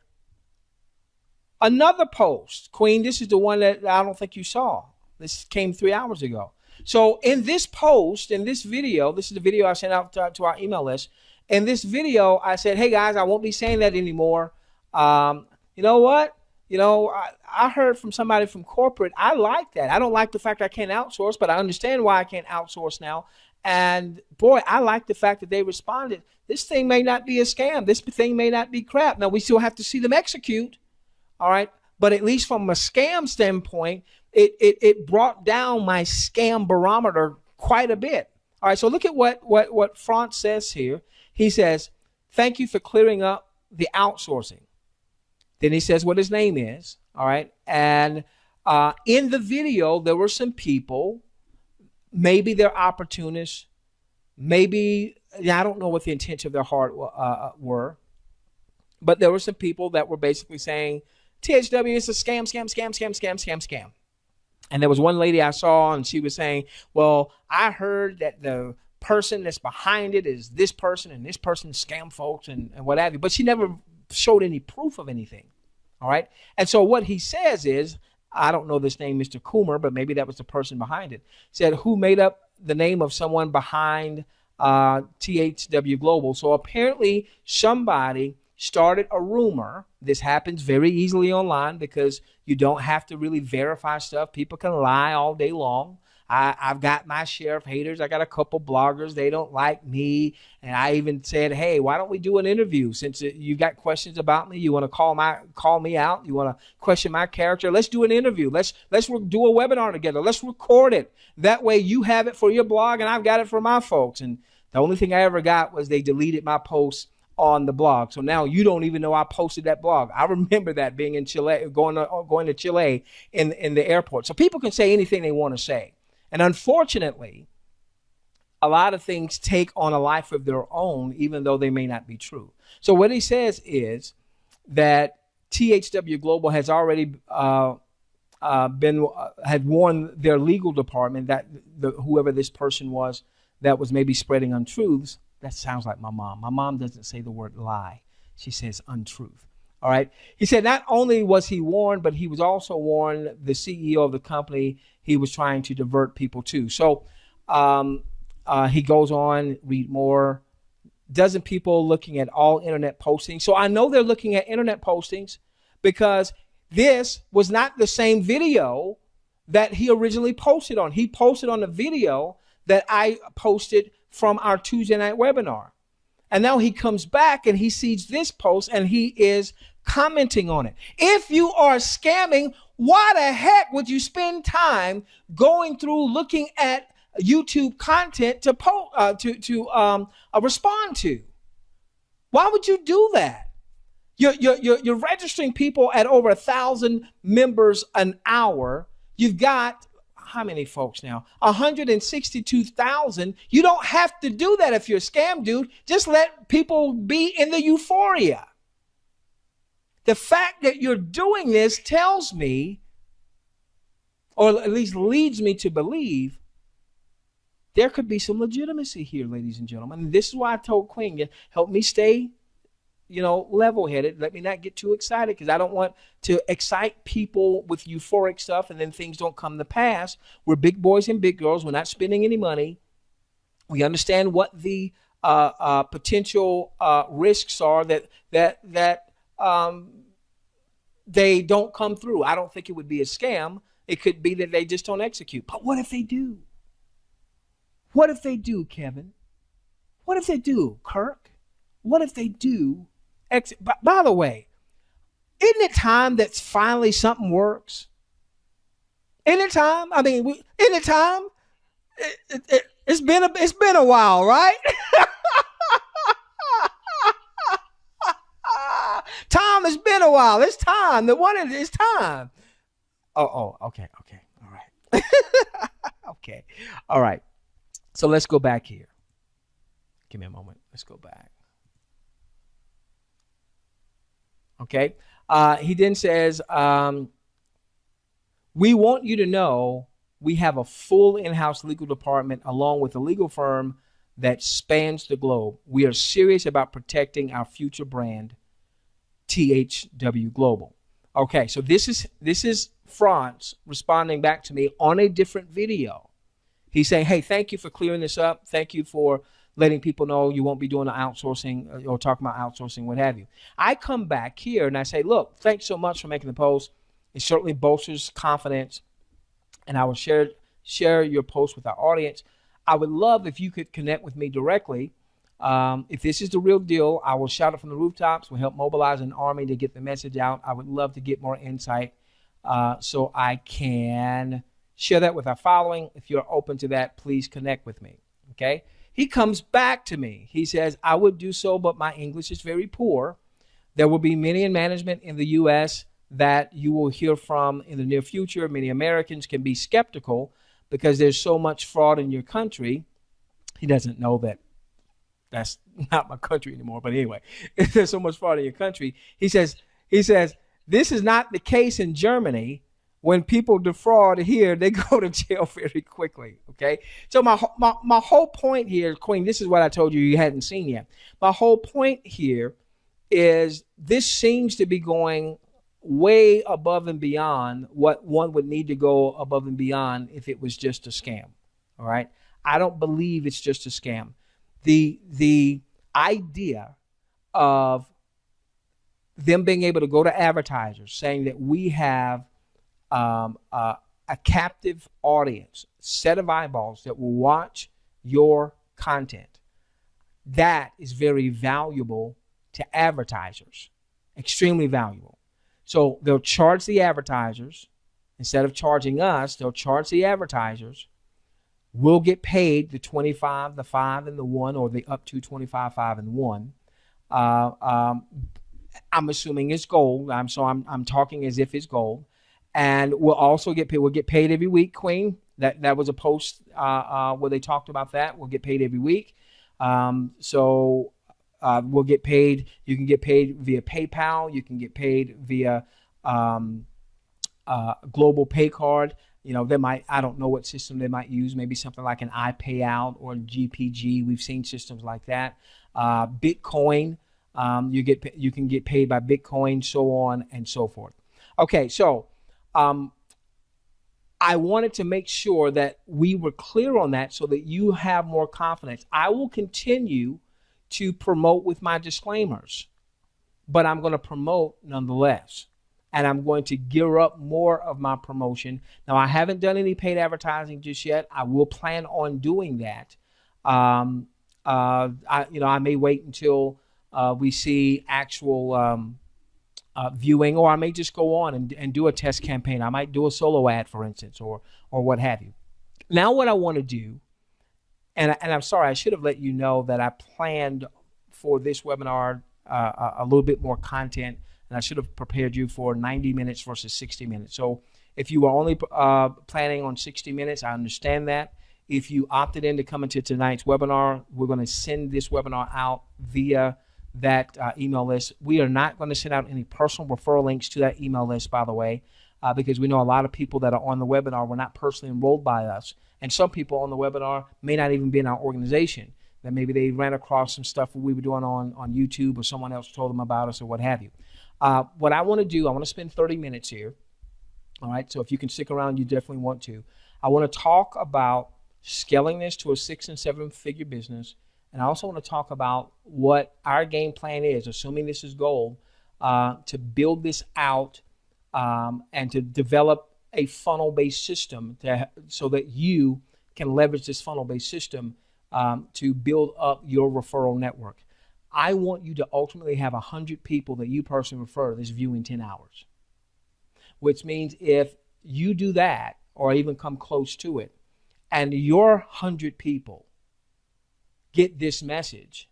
another post. Queen, this is the one that I don't think you saw. This came 3 hours ago. So in this post, in this video, this is the video I sent out to our email list. In this video, I said, hey, guys, I won't be saying that anymore. You know what? I heard from somebody from corporate. I like that. I don't like the fact I can't outsource, but I understand why I can't outsource now. And, boy, I like the fact that they responded. This thing may not be a scam. This thing may not be crap. Now, we still have to see them execute. All right. But at least from a scam standpoint, it brought down my scam barometer quite a bit. All right, so look at what Franz says here. He says, thank you for clearing up the outsourcing. Then he says what his name is. All right, and in the video, there were some people, maybe they're opportunists, maybe, I don't know what the intention of their heart were, but there were some people that were basically saying, THW is a scam. And there was one lady I saw, and she was saying, well, I heard that the person that's behind it is this person, and this person scam folks and what have you. But she never showed any proof of anything. All right. And so what he says is, I don't know this name, Mr. Coomer, but maybe that was the person behind it, said who made up the name of someone behind THWGlobal. So apparently somebody started a rumor. This happens very easily online because you don't have to really verify stuff. People can lie all day long. I've got my share of haters. I got a couple bloggers. They don't like me. And I even said, hey, why don't we do an interview? Since you got questions about me, you want to call me out, you want to question my character, let's do an interview. Let's do a webinar together. Let's record it. That way you have it for your blog and I've got it for my folks. And the only thing I ever got was they deleted my posts on the blog. So now you don't even know I posted that blog. I remember that being in Chile, going to Chile in the airport. So people can say anything they want to say. And unfortunately, a lot of things take on a life of their own, even though they may not be true. So what he says is that THWGlobal has already had warned their legal department that whoever this person was that was maybe spreading untruths. That sounds like my mom. My mom doesn't say the word lie. She says untruth. All right. He said not only was he warned, but he was also warned the CEO of the company he was trying to divert people to. So he goes on, read more. Dozen people looking at all internet postings. So I know they're looking at internet postings because this was not the same video that he originally posted on. He posted on the video that I posted from our Tuesday night webinar. And now he comes back and he sees this post and he is commenting on it. If you are scamming, why the heck would you spend time going through looking at YouTube content to respond to? Why would you do that? You're registering people at over 1,000 members an hour. You've got how many folks now? 162,000. You don't have to do that if you're a scam dude. Just let people be in the euphoria. The fact that you're doing this tells me, or at least leads me to believe, there could be some legitimacy here, ladies and gentlemen. And this is why I told Queen, help me stay, level-headed. Let me not get too excited because I don't want to excite people with euphoric stuff and then things don't come to pass. We're big boys and big girls. We're not spending any money. We understand what the potential risks are that they don't come through. I don't think it would be a scam. It could be that they just don't execute. But what if they do? What if they do, Kevin? What if they do, Kirk? What if they do exit? By the way, isn't it time that finally something works? Isn't it time? I mean, isn't it time? It's been a while, right? Tom, it's been a while. It's time. It's time. Oh, okay. All right. Okay. All right. So let's go back here. Give me a moment. Let's go back. Okay. He then says, we want you to know we have a full in-house legal department along with a legal firm that spans the globe. We are serious about protecting our future brand, THWGlobal. Okay, so this is France responding back to me on a different video. He's saying, hey, thank you for clearing this up. Thank you for letting people know you won't be doing the outsourcing or talking about outsourcing, what have you. I come back here and I say, look, thanks so much for making the post. It certainly bolsters confidence, and I will share your post with our audience. I would love if you could connect with me directly. If this is the real deal, I will shout it from the rooftops. We'll help mobilize an army to get the message out. I would love to get more insight so I can share that with our following. If you're open to that, please connect with me. Okay. He comes back to me. He says, I would do so, but my English is very poor. There will be many in management in the U.S. that you will hear from in the near future. Many Americans can be skeptical because there's so much fraud in your country. He doesn't know that that's not my country anymore. But anyway, there's so much fraud in your country. He says, this is not the case in Germany. When people defraud here, they go to jail very quickly. Okay. So my whole point here, Queen, this is what I told you hadn't seen yet. My whole point here is this seems to be going way above and beyond what one would need to go above and beyond if it was just a scam. All right. I don't believe it's just a scam. The idea of them being able to go to advertisers saying that we have a captive audience, set of eyeballs that will watch your content. That is very valuable to advertisers, extremely valuable. So they'll charge the advertisers. Instead of charging us, they'll charge the advertisers. We'll get paid the 25, the 5, and the 1, or the up to 25, 5, and 1. I'm assuming it's gold. I'm talking as if it's gold. And we'll also get paid. We'll get paid every week, Queen. That was a post where they talked about that. We'll get paid every week. We'll get paid. You can get paid via PayPal. You can get paid via global pay card. You know, I don't know what system they might use. Maybe something like an iPayout or GPG. We've seen systems like that. Bitcoin. You can get paid by Bitcoin, so on and so forth. Okay, so I wanted to make sure that we were clear on that so that you have more confidence. I will continue to promote with my disclaimers, but I'm going to promote nonetheless. And I'm going to gear up more of my promotion. Now, I haven't done any paid advertising just yet. I will plan on doing that. I may wait until we see actual viewing, or I may just go on and do a test campaign. I might do a solo ad, for instance, or what have you. Now what I want to do, and I'm sorry, I should have let you know that I planned for this webinar a little bit more content, and I should have prepared you for 90 minutes versus 60 minutes. So if you were only planning on 60 minutes, I understand that. If you opted in to come into tonight's webinar, we're going to send this webinar out via that email list. We are not going to send out any personal referral links to that email list, by the way, because we know a lot of people that are on the webinar were not personally enrolled by us. And some people on the webinar may not even be in our organization. That maybe they ran across some stuff we were doing on YouTube, or someone else told them about us, or what have you. What I want to do, I want to spend 30 minutes here. All right, so if you can stick around, you definitely want to. I want to talk about scaling this to a 6- and 7-figure business. And I also want to talk about what our game plan is, assuming this is gold, to build this out and to develop a funnel-based system so that you can leverage this funnel-based system to build up your referral network. I want you to ultimately have 100 people that you personally refer this view in 10 hours, which means if you do that or even come close to it, and your 100 people get this message,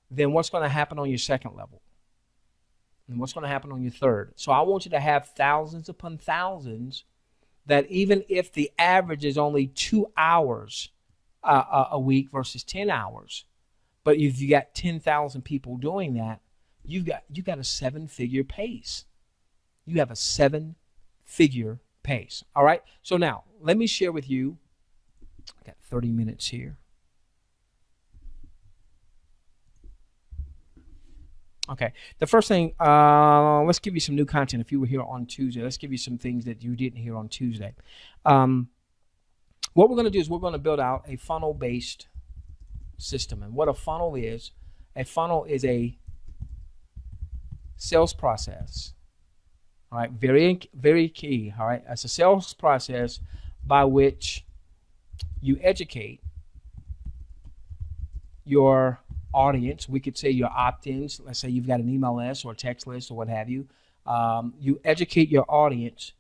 then what's going to happen on your second level? And what's going to happen on your third? So I want you to have thousands upon thousands that even if the average is only 2 hours a week versus 10 hours, but if you got 10,000 people doing that, you got a 7-figure pace. You have a 7-figure pace. All right. So now let me share with you. I got 30 minutes here. Okay, the first thing, let's give you some new content. If you were here on Tuesday, let's give you some things that you didn't hear on Tuesday. What we're going to do is we're going to build out a funnel-based system. And what a funnel is a sales process. All right, very, very key. All right, it's a sales process by which you educate your audience. We could say your opt-ins. Let's say you've got an email list or a text list or what have you. You educate your audience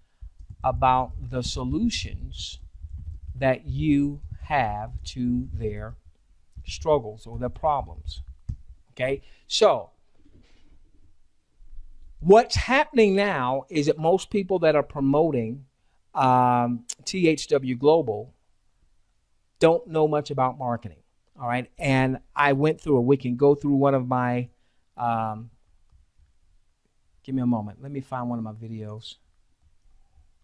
about the solutions that you have to their struggles or their problems. Okay, so what's happening now is that most people that are promoting THWGlobal don't know much about marketing. All right, and I went through we can go through one of my, give me a moment. Let me find one of my videos,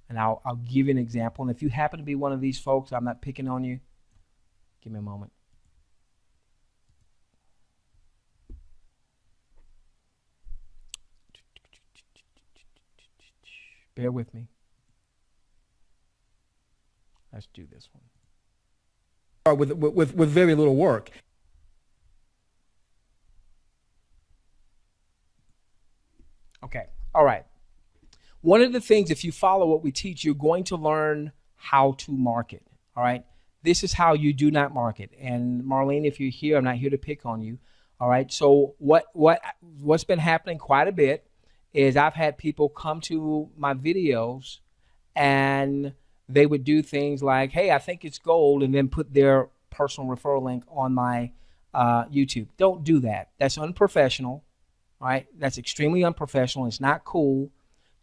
and I'll give you an example. And if you happen to be one of these folks, I'm not picking on you. Give me a moment. Bear with me. Let's do this one. With very little work. Okay. All right. One of the things, if you follow what we teach, you're going to learn how to market. All right. This is how you do not market. And Marlene, if you're here, I'm not here to pick on you. All right. So what's been happening quite a bit is I've had people come to my videos and they would do things like, hey, I think it's gold, and then put their personal referral link on my YouTube. Don't do that. That's unprofessional. Right? That's extremely unprofessional. It's not cool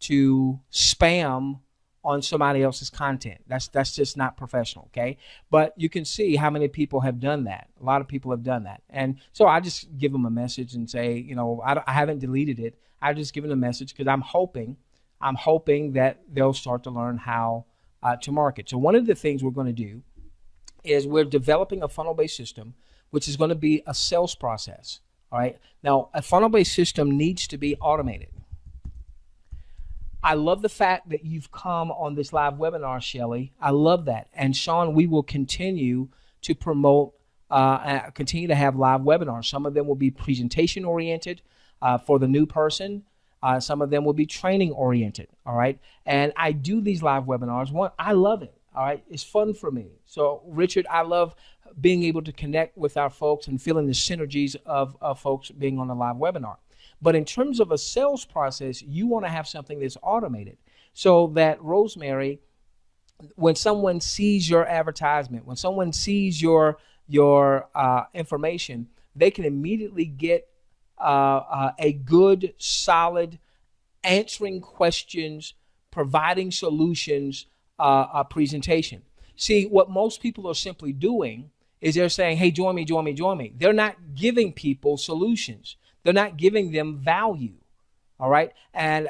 to spam on somebody else's content. That's just not professional, okay? But you can see how many people have done that. A lot of people have done that. And so I just give them a message and say, you know, I haven't deleted it. I just give them a message because I'm hoping that they'll start to learn how to market. So one of the things we're going to do is we're developing a funnel-based system, which is going to be a sales process. All right. Now, a funnel-based system needs to be automated. I love the fact that you've come on this live webinar, Shelly. I love that. And Sean, we will continue to promote, continue to have live webinars. Some of them will be presentation oriented for the new person. Some of them will be training oriented. All right. And I do these live webinars. One, I love it. All right. It's fun for me. So Richard, I love being able to connect with our folks and feeling the synergies of folks being on a live webinar. But in terms of a sales process, you want to have something that's automated so that, Rosemary, when someone sees your advertisement, when someone sees your information, they can immediately get a good, solid, answering questions, providing solutions, presentation. See, what most people are simply doing is they're saying, hey, join me, join me, join me. They're not giving people solutions. They're not giving them value. All right. And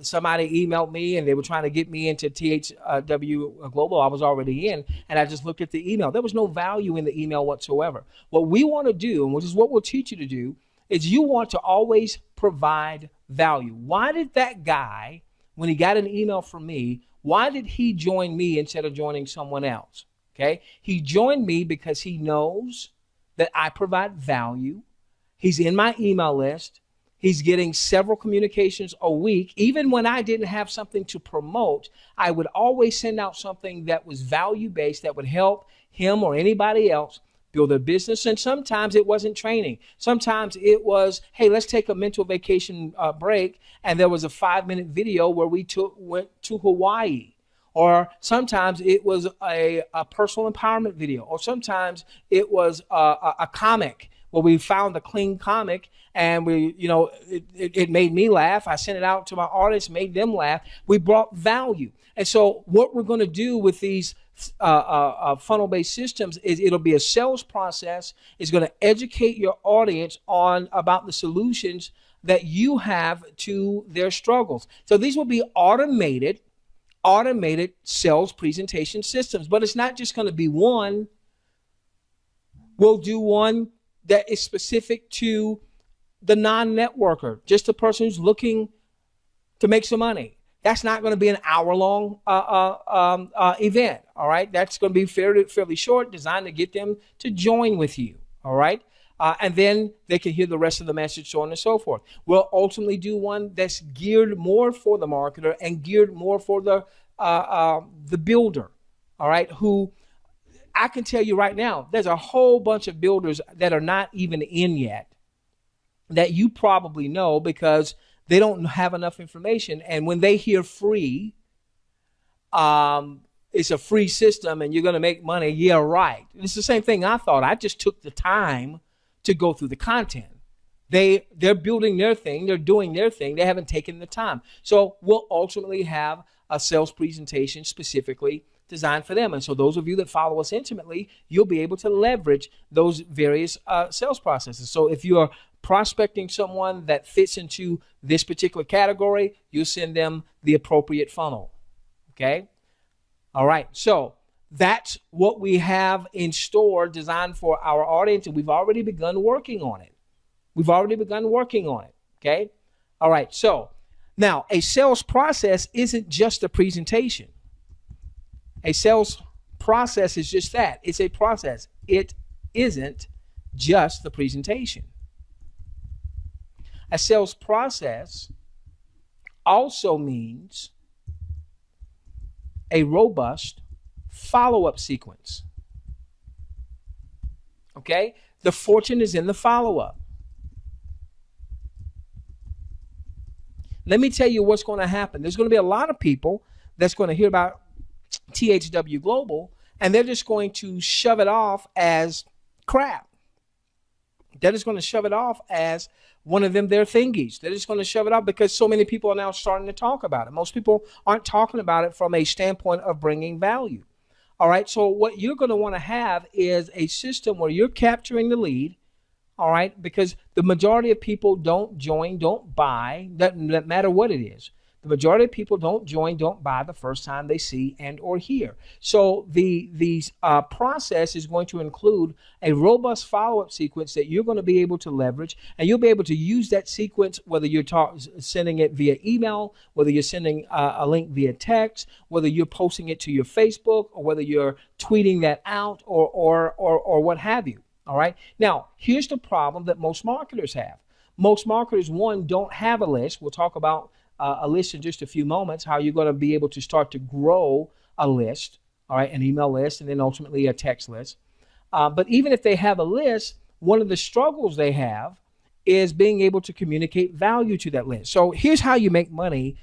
somebody emailed me and they were trying to get me into THWGlobal. I was already in, and I just looked at the email. There was no value in the email whatsoever. What we want to do, and which is what we'll teach you to do, is you want to always provide value. Why did that guy, when he got an email from me, why did he join me instead of joining someone else? Okay. He joined me because he knows that I provide value. He's in my email list. He's getting several communications a week. Even when I didn't have something to promote, I would always send out something that was value-based that would help him or anybody else build a business. And sometimes it wasn't training. Sometimes it was, hey, let's take a mental vacation break. And there was a 5-minute video where we went to Hawaii. Or sometimes it was a personal empowerment video. Or sometimes it was a comic where we found a clean comic and it made me laugh. I sent it out to my artists, made them laugh. We brought value. And so what we're going to do with these funnel-based systems is it'll be a sales process. It's going to educate your audience about the solutions that you have to their struggles. So these will be automated sales presentation systems. But it's not just going to be one. We'll do one that is specific to the non-networker, just the person who's looking to make some money. That's not going to be an hour-long event, all right? That's going to be fairly short, designed to get them to join with you, all right? And then they can hear the rest of the message, so on and so forth. We'll ultimately do one that's geared more for the marketer and geared more for the builder, all right, who I can tell you right now, there's a whole bunch of builders that are not even in yet that you probably know because they don't have enough information. And when they hear free, it's a free system and you're going to make money. Yeah, right. It's the same thing I thought. I just took the time to go through the content. They're building their thing. They're doing their thing. They haven't taken the time. So we'll ultimately have a sales presentation specifically designed for them. And so those of you that follow us intimately, you'll be able to leverage those various sales processes. So if you are prospecting someone that fits into this particular category, you send them the appropriate funnel. Okay? All right. So that's what we have in store designed for our audience, and we've already begun working on it. Okay? All right. So now a sales process isn't just a presentation. A sales process is just that. It's a process. It isn't just the presentation. A sales process also means a robust follow-up sequence. Okay? The fortune is in the follow-up. Let me tell you what's going to happen. There's going to be a lot of people that's going to hear about THWGlobal, and they're just going to shove it off as crap. They're just going to shove it off as one of their thingies. They're just going to shove it off because so many people are now starting to talk about it. Most people aren't talking about it from a standpoint of bringing value. All right, so what you're going to want to have is a system where you're capturing the lead. All right, because the majority of people don't join, don't buy, doesn't matter what it is. The majority of people don't join, don't buy the first time they see and or hear. So the process is going to include a robust follow-up sequence that you're going to be able to leverage, and you'll be able to use that sequence whether you're sending it via email, whether you're sending a link via text, whether you're posting it to your Facebook, or whether you're tweeting that out or what have you. All right. Now, here's the problem that most marketers have. Most marketers, one, don't have a list. We'll talk about a list in just a few moments, how you're going to be able to start to grow a list, all right, an email list, and then ultimately a text list. But even if they have a list, one of the struggles they have is being able to communicate value to that list. So here's how you make money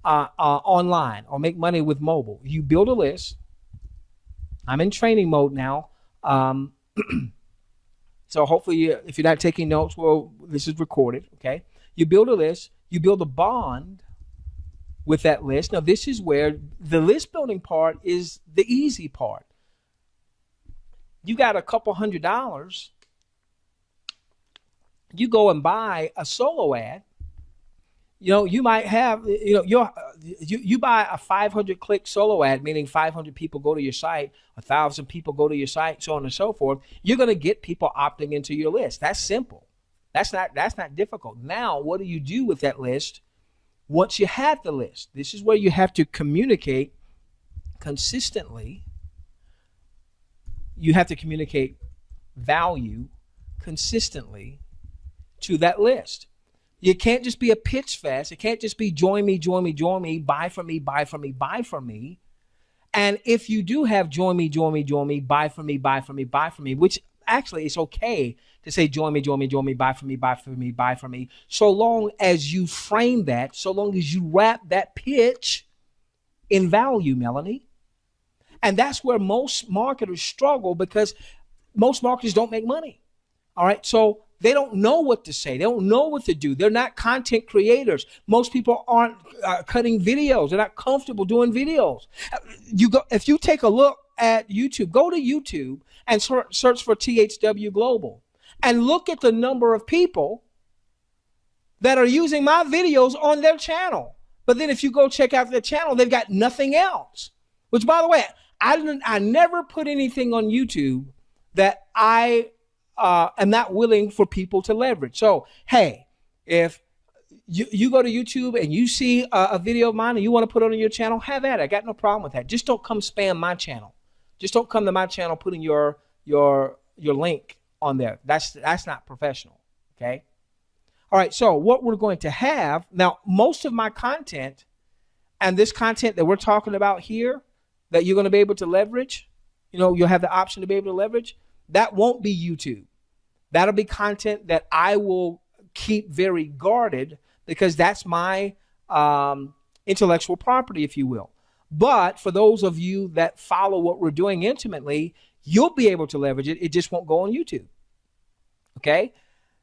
online or make money with mobile. You build a list. I'm in training mode now. So hopefully, if you're not taking notes, well, this is recorded, okay? You build a list. You build a bond with that list. Now, this is where the list building part is the easy part. You got a couple $100. You go and buy a solo ad. You know, you might have, you buy a 500 click solo ad, meaning 500 people go to your site, 1,000 people go to your site, so on and so forth. You're going to get people opting into your list. That's simple. That's not difficult. Now, what do you do with that list once you have the list? This is where you have to communicate consistently. You have to communicate value consistently to that list. You can't just be a pitch fest. It can't just be join me, join me, join me, buy from me, buy from me, buy from me. And if you do have join me, join me, join me, buy from me, buy from me, buy from me, which actually it's okay to say join me, join me, join me, buy from me, buy from me, buy from me, so long as you frame that, so long as you wrap that pitch in value, Melanie. And that's where most marketers struggle because most marketers don't make money. All right, so they don't know what to say. They don't know what to do. They're not content creators. Most people aren't cutting videos. They're not comfortable doing videos. If you take a look at YouTube, go to YouTube and search for THWGlobal and look at the number of people that are using my videos on their channel. But then if you go check out their channel, they've got nothing else. Which, by the way, I never put anything on YouTube that I am not willing for people to leverage. So, hey, if you go to YouTube and you see a video of mine and you want to put it on your channel, have at it. I got no problem with that. Just don't come spam my channel. Just don't come to my channel putting your link on there. That's not professional, okay? All right, so what we're going to have, now most of my content and this content that we're talking about here that you're going to be able to leverage, you'll have the option to be able to leverage, that won't be YouTube. That'll be content that I will keep very guarded because that's my intellectual property, if you will. But for those of you that follow what we're doing intimately, you'll be able to leverage it. It just won't go on YouTube. Okay?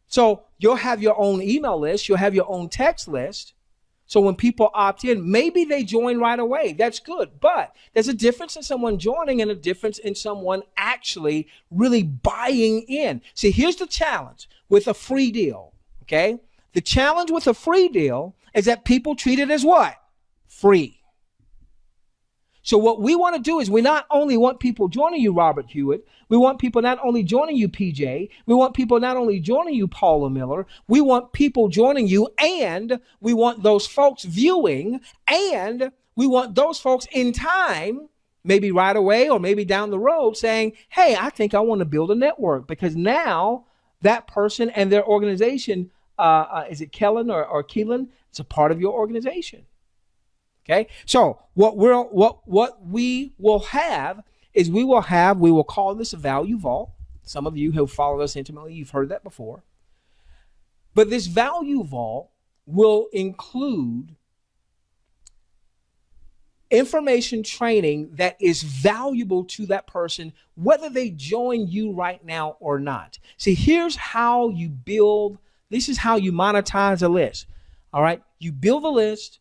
So you'll have your own email list. You'll have your own text list. So when people opt in, maybe they join right away. That's good. But there's a difference in someone joining and a difference in someone actually really buying in. See, here's the challenge with a free deal, okay? The challenge with a free deal is that people treat it as what? Free. So what we want to do is we not only want people joining you, Robert Hewitt, we want people not only joining you, PJ, we want people not only joining you, Paula Miller, we want people joining you, and we want those folks viewing, and we want those folks in time, maybe right away or maybe down the road, saying, hey, I think I want to build a network, because now that person and their organization is it Kellen or Keelan? It's a part of your organization. Okay. So what we will have is we will call this a value vault. Some of you who follow us intimately, you've heard that before. But this value vault will include information training that is valuable to that person, whether they join you right now or not. See, here's how you build. This is how you monetize a list. All right. You build a list.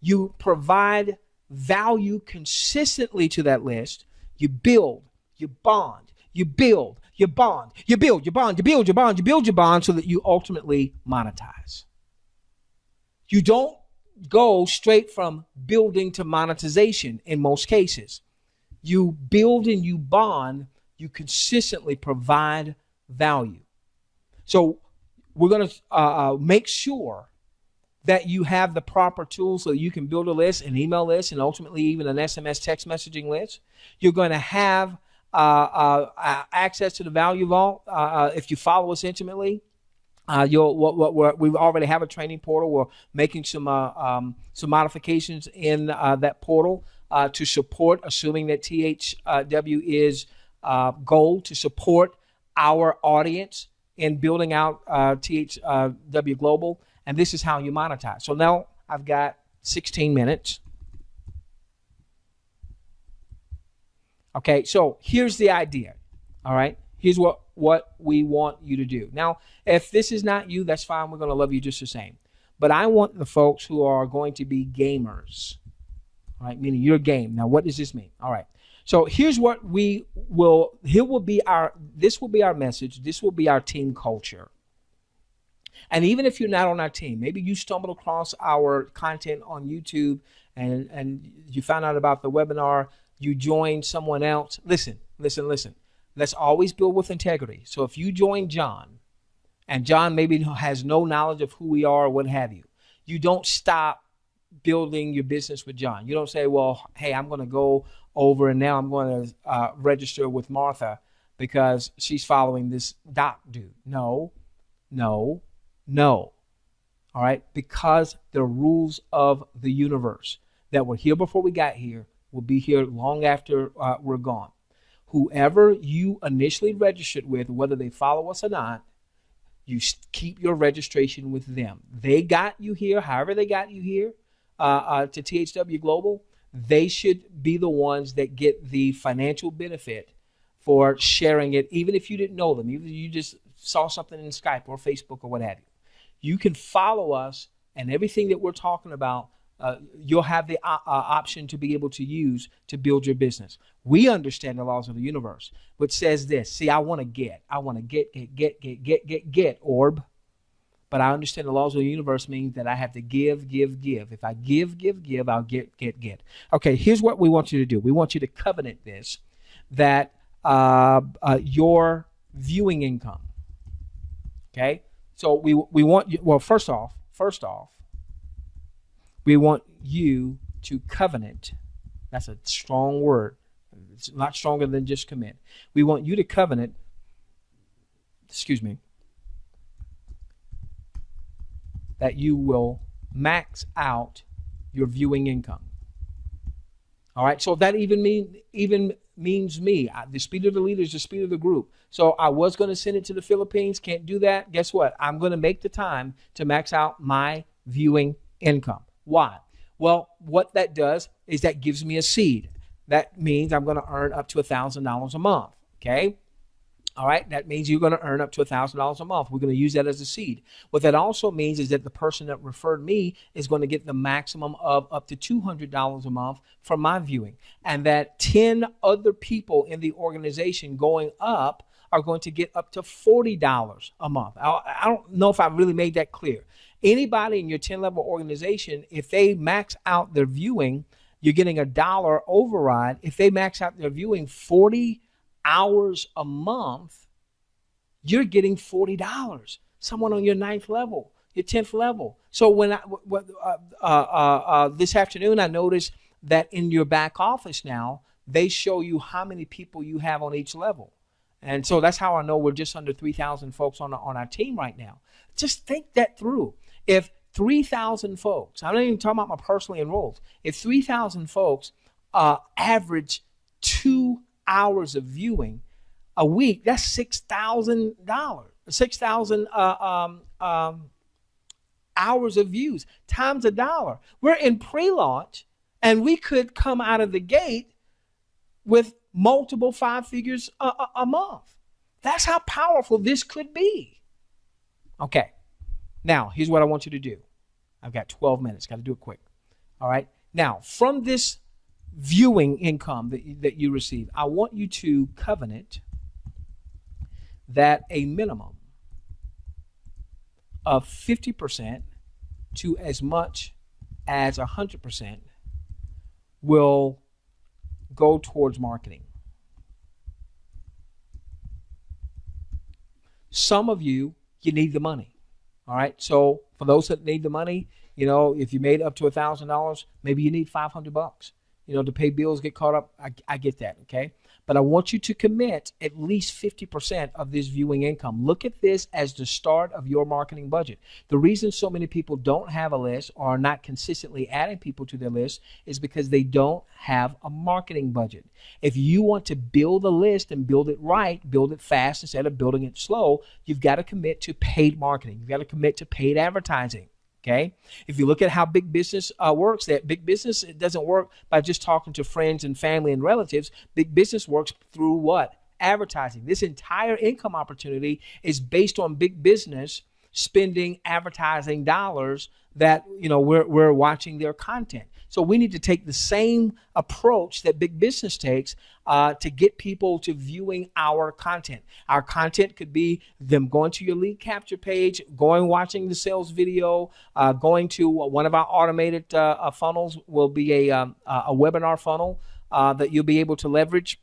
You provide value consistently to that list. You build, you bond, you build, you bond, you build, you bond, you build, you bond, you build, you bond, so that you ultimately monetize. You don't go straight from building to monetization in most cases. You build and you bond, you consistently provide value. So we're going to make sure that you have the proper tools so that you can build a list, an email list, and ultimately even an SMS text messaging list. You're going to have access to the value vault if you follow us intimately. We already have a training portal. We're making some modifications in that portal to support, assuming that THW is goal to support our audience in building out THWGlobal. And this is how you monetize. So now I've got 16 minutes. Okay, so here's the idea. All right, here's what we want you to do. Now, if this is not you, that's fine. We're going to love you just the same. But I want the folks who are going to be gamers, all right, meaning your game. Now, what does this mean? All right. So here's what this will be our message. This will be our team culture. And even if you're not on our team, maybe you stumbled across our content on YouTube and you found out about the webinar, you joined someone else. Listen. Let's always build with integrity. So if you join John, and John maybe has no knowledge of who we are or what have you, you don't stop building your business with John. You don't say, well, hey, I'm going to go over and now I'm going to register with Martha because she's following this doc dude. No. All right? Because the rules of the universe that were here before we got here will be here long after we're gone. Whoever you initially registered with, whether they follow us or not, you keep your registration with them. They got you here, however they got you here to THWGlobal. They should be the ones that get the financial benefit for sharing it, even if you didn't know them, even if you just saw something in Skype or Facebook or what have you. You can follow us, and everything that we're talking about, you'll have the option to be able to use to build your business. We understand the laws of the universe, which says this. See, I want to get, orb. But I understand the laws of the universe means that I have to give. If I give, I'll get. Okay, here's what we want you to do. We want you to covenant this, that your viewing income. Okay, so we want you, well, first off, we want you to covenant. That's a strong word. It's a lot stronger than just commit. We want you to covenant, that you will max out your viewing income. All right, so that even means me. The speed of the leader is the speed of the group. So I was going to send it to the Philippines. Can't do that. Guess what? I'm going to make the time to max out my viewing income. Why? Well, what that does is that gives me a seed. That means I'm going to earn up to $1,000 a month. Okay. All right, that means you're going to earn up to $1,000 a month. We're going to use that as a seed. What that also means is that the person that referred me is going to get the maximum of up to $200 a month from my viewing. And that 10 other people in the organization going up are going to get up to $40 a month. I don't know if I really made that clear. Anybody in your 10-level organization, if they max out their viewing, you're getting $1 override. If they max out their viewing 40 hours a month, you're getting $40. Someone on your 9th level, your 10th level. So when this afternoon, I noticed that in your back office now, they show you how many people you have on each level. And so that's how I know we're just under 3,000 folks on our team right now. Just think that through. If 3,000 folks, I'm not even talking about my personally enrolled, if 3,000 folks average 2 hours of viewing a week, that's $6,000, 6,000 hours of views times $1. We're in pre-launch, and we could come out of the gate with multiple 5 figures a month. That's how powerful this could be. Okay, now here's what I want you to do. I've got 12 minutes, got to do it quick. All right, now from this viewing income that you receive, I want you to covenant that a minimum of 50% to as much as 100% will go towards marketing. Some of you need the money. All right. So for those that need the money, you know, if you made up to $1,000, maybe you need $500, you know, to pay bills, get caught up. I get that. Okay. But I want you to commit at least 50% of this viewing income. Look at this as the start of your marketing budget. The reason so many people don't have a list or are not consistently adding people to their list is because they don't have a marketing budget. If you want to build a list and build it right, build it fast instead of building it slow, you've got to commit to paid marketing. You've got to commit to paid advertising. Okay. If you look at how big business works, that big business, it doesn't work by just talking to friends and family and relatives. Big business works through what? Advertising. This entire income opportunity is based on big business spending advertising dollars that, you know, we're watching their content. So we need to take the same approach that big business takes to get people to viewing our content. Our content could be them going to your lead capture page, watching the sales video, going to one of our automated funnels will be a webinar funnel that you'll be able to leverage,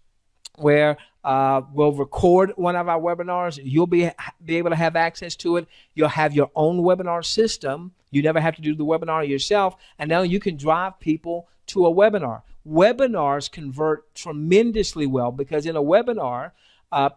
where we'll record one of our webinars. You'll be able to have access to it. You'll have your own webinar system. You never have to do the webinar yourself. And now you can drive people to a webinar. Webinars convert tremendously well because in a webinar,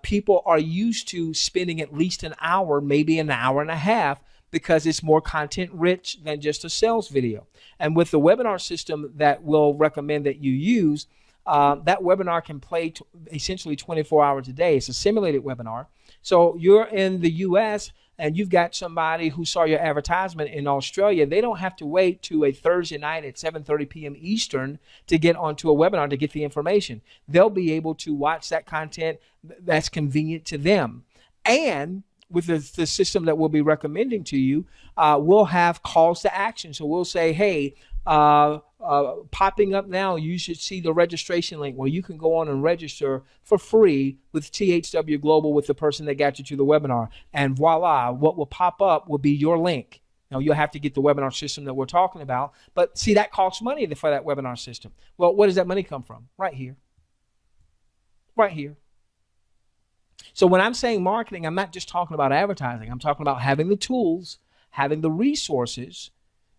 people are used to spending at least an hour, maybe an hour and a half, because it's more content rich than just a sales video. And with the webinar system that we'll recommend that you use, that webinar can play essentially 24 hours a day. It's a simulated webinar. So you're in the US and you've got somebody who saw your advertisement in Australia. They don't have to wait to a Thursday night at 7:30 p.m. Eastern to get onto a webinar to get the information. They'll be able to watch that content that's convenient to them. And with the system that we'll be recommending to you, we'll have calls to action. So we'll say, hey, popping up now, you should see the registration link where you can go on and register for free with THW Global with the person that got you to the webinar. And voila, what will pop up will be your link. Now, you'll have to get the webinar system that we're talking about. But see, that costs money for that webinar system. Well, where does that money come from? Right here. Right here. So when I'm saying marketing, I'm not just talking about advertising. I'm talking about having the tools, having the resources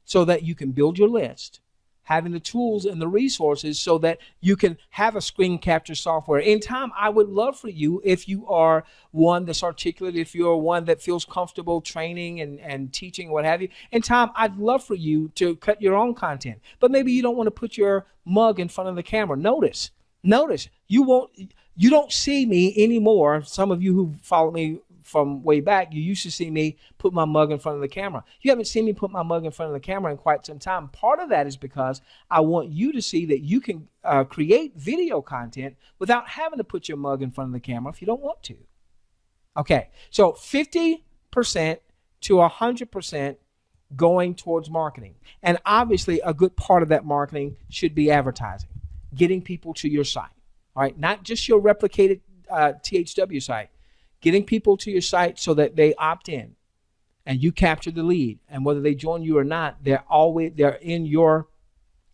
so that you can build your list, having the tools and the resources so that you can have a screen capture software. In time, I would love for you, if you are one that's articulate, if you're one that feels comfortable training and teaching, what have you, in time, I'd love for you to cut your own content. But maybe you don't want to put your mug in front of the camera. Notice, you don't see me anymore. Some of you who follow me from way back, you used to see me put my mug in front of the camera. You haven't seen me put my mug in front of the camera in quite some time. Part of that is because I want you to see that you can create video content without having to put your mug in front of the camera if you don't want to. Okay, so 50% to 100% going towards marketing. And obviously a good part of that marketing should be advertising, getting people to your site. All right, not just your replicated THW site, getting people to your site so that they opt in and you capture the lead. And whether they join you or not, they're in your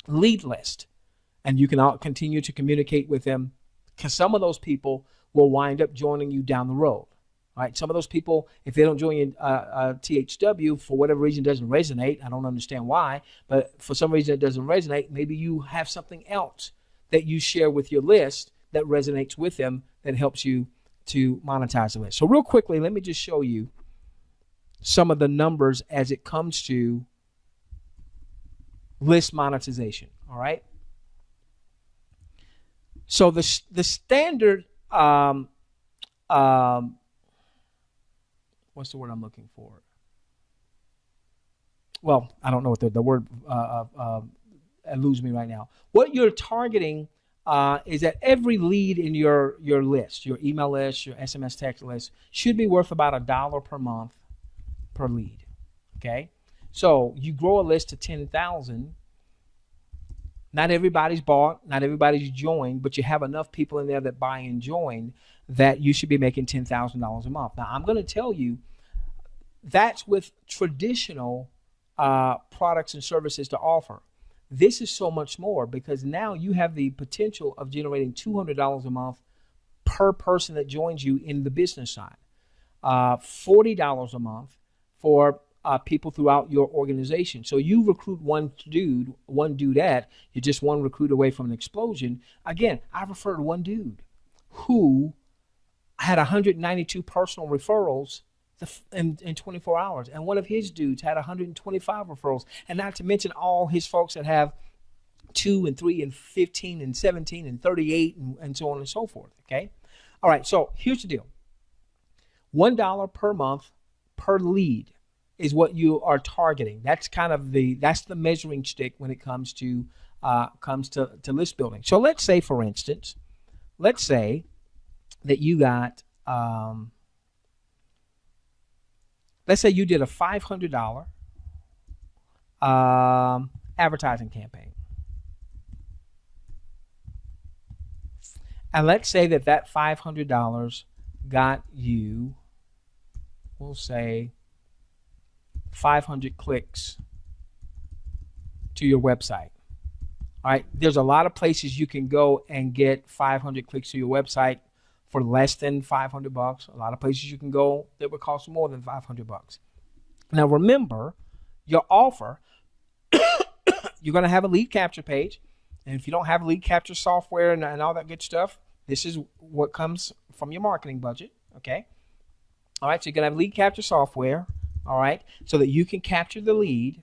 lead list. And you can continue to communicate with them because some of those people will wind up joining you down the road. All right, some of those people, if they don't join you THW, for whatever reason it doesn't resonate, I don't understand why, but for some reason it doesn't resonate, maybe you have something else that you share with your list that resonates with them that helps you to monetize the list. So real quickly, let me just show you some of the numbers as it comes to list monetization. All right. So the standard, what's the word I'm looking for? Well, I don't know what the word eludes me right now. What you're targeting is that every lead in your list, your email list, your SMS text list, should be worth about $1 per month per lead. Okay, so you grow a list to 10,000. Not everybody's bought, not everybody's joined, but you have enough people in there that buy and join that you should be making $10,000 a month. Now, I'm going to tell you that's with traditional products and services to offer. This is so much more, because now you have the potential of generating $200 a month per person that joins you in the business side. $40 a month for people throughout your organization. So you recruit one dudette, you're just one recruit away from an explosion. Again, I referred one dude who had 192 personal referrals in 24 hours. And one of his dudes had 125 referrals. And not to mention all his folks that have 2 and 3 and 15 and 17 and 38 and so on and so forth. Okay. All right. So here's the deal. $1 per month per lead is what you are targeting. That's kind of the measuring stick when it comes to list building. So let's say, for instance, let's say that you got let's say you did a $500 advertising campaign. And let's say that $500 got you, we'll say, 500 clicks to your website. All right, there's a lot of places you can go and get 500 clicks to your website for less than $500. A lot of places you can go that would cost more than $500. Now remember, your offer, you're going to have a lead capture page. And if you don't have lead capture software and all that good stuff, this is what comes from your marketing budget. Okay. All right. So you're going to have lead capture software. All right. So that you can capture the lead.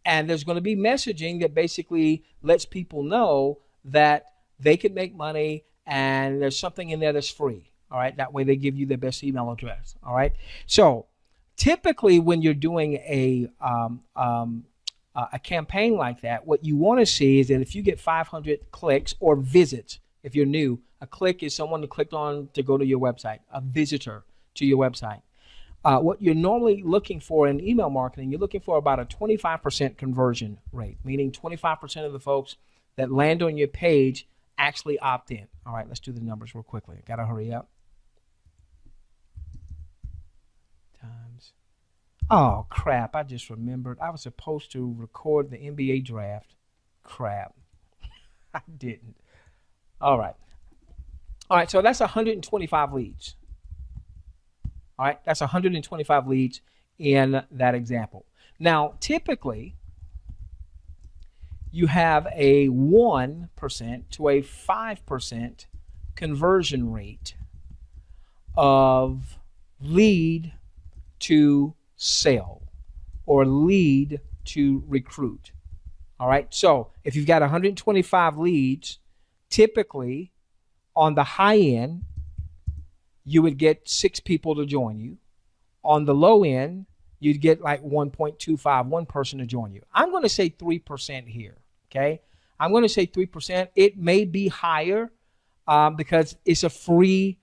And there's going to be messaging that basically lets people know that they can make money and there's something in there that's free. All right. That way they give you their best email address. All right. So typically when you're doing a campaign like that, what you want to see is that if you get 500 clicks or visits, if you're new, a click is someone who clicked on to go to your website, a visitor to your website. What you're normally looking for in email marketing, you're looking for about a 25% conversion rate, meaning 25% of the folks that land on your page actually opt in. All right, let's do the numbers real quickly. I gotta hurry up. Times. Oh, crap. I just remembered. I was supposed to record the NBA draft. Crap. I didn't. All right. All right, so that's 125 leads. All right, that's 125 leads in that example. Now, typically, you have a 1% to a 5% conversion rate of lead to sale or lead to recruit. All right, so if you've got 125 leads, typically on the high end, you would get 6 people to join you. On the low end, you'd get like 1.25, one person to join you. I'm going to say 3% here, okay? I'm going to say 3%. It may be higher because it's a free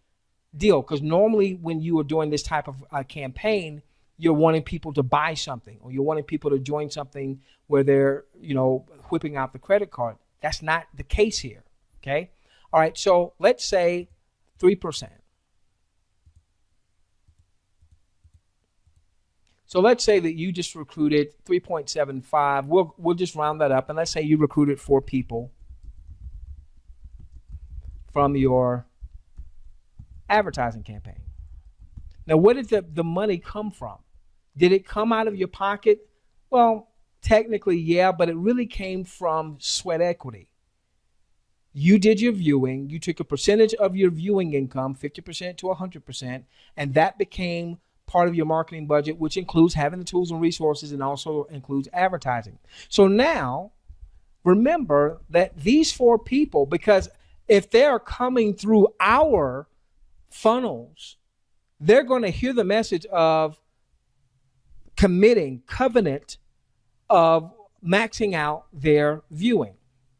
deal. Because normally when you are doing this type of campaign, you're wanting people to buy something or you're wanting people to join something where they're, whipping out the credit card. That's not the case here, okay? All right, so let's say 3%. So let's say that you just recruited 3.75. We'll just round that up, and let's say you recruited 4 people from your advertising campaign. Now, where did the money come from? Did it come out of your pocket? Well, technically, yeah, but it really came from sweat equity. You did your viewing. You took a percentage of your viewing income, 50% to 100%, and that became part of your marketing budget, which includes having the tools and resources and also includes advertising. So now, remember that these 4 people, because if they're coming through our funnels, they're going to hear the message of covenant of maxing out their viewing.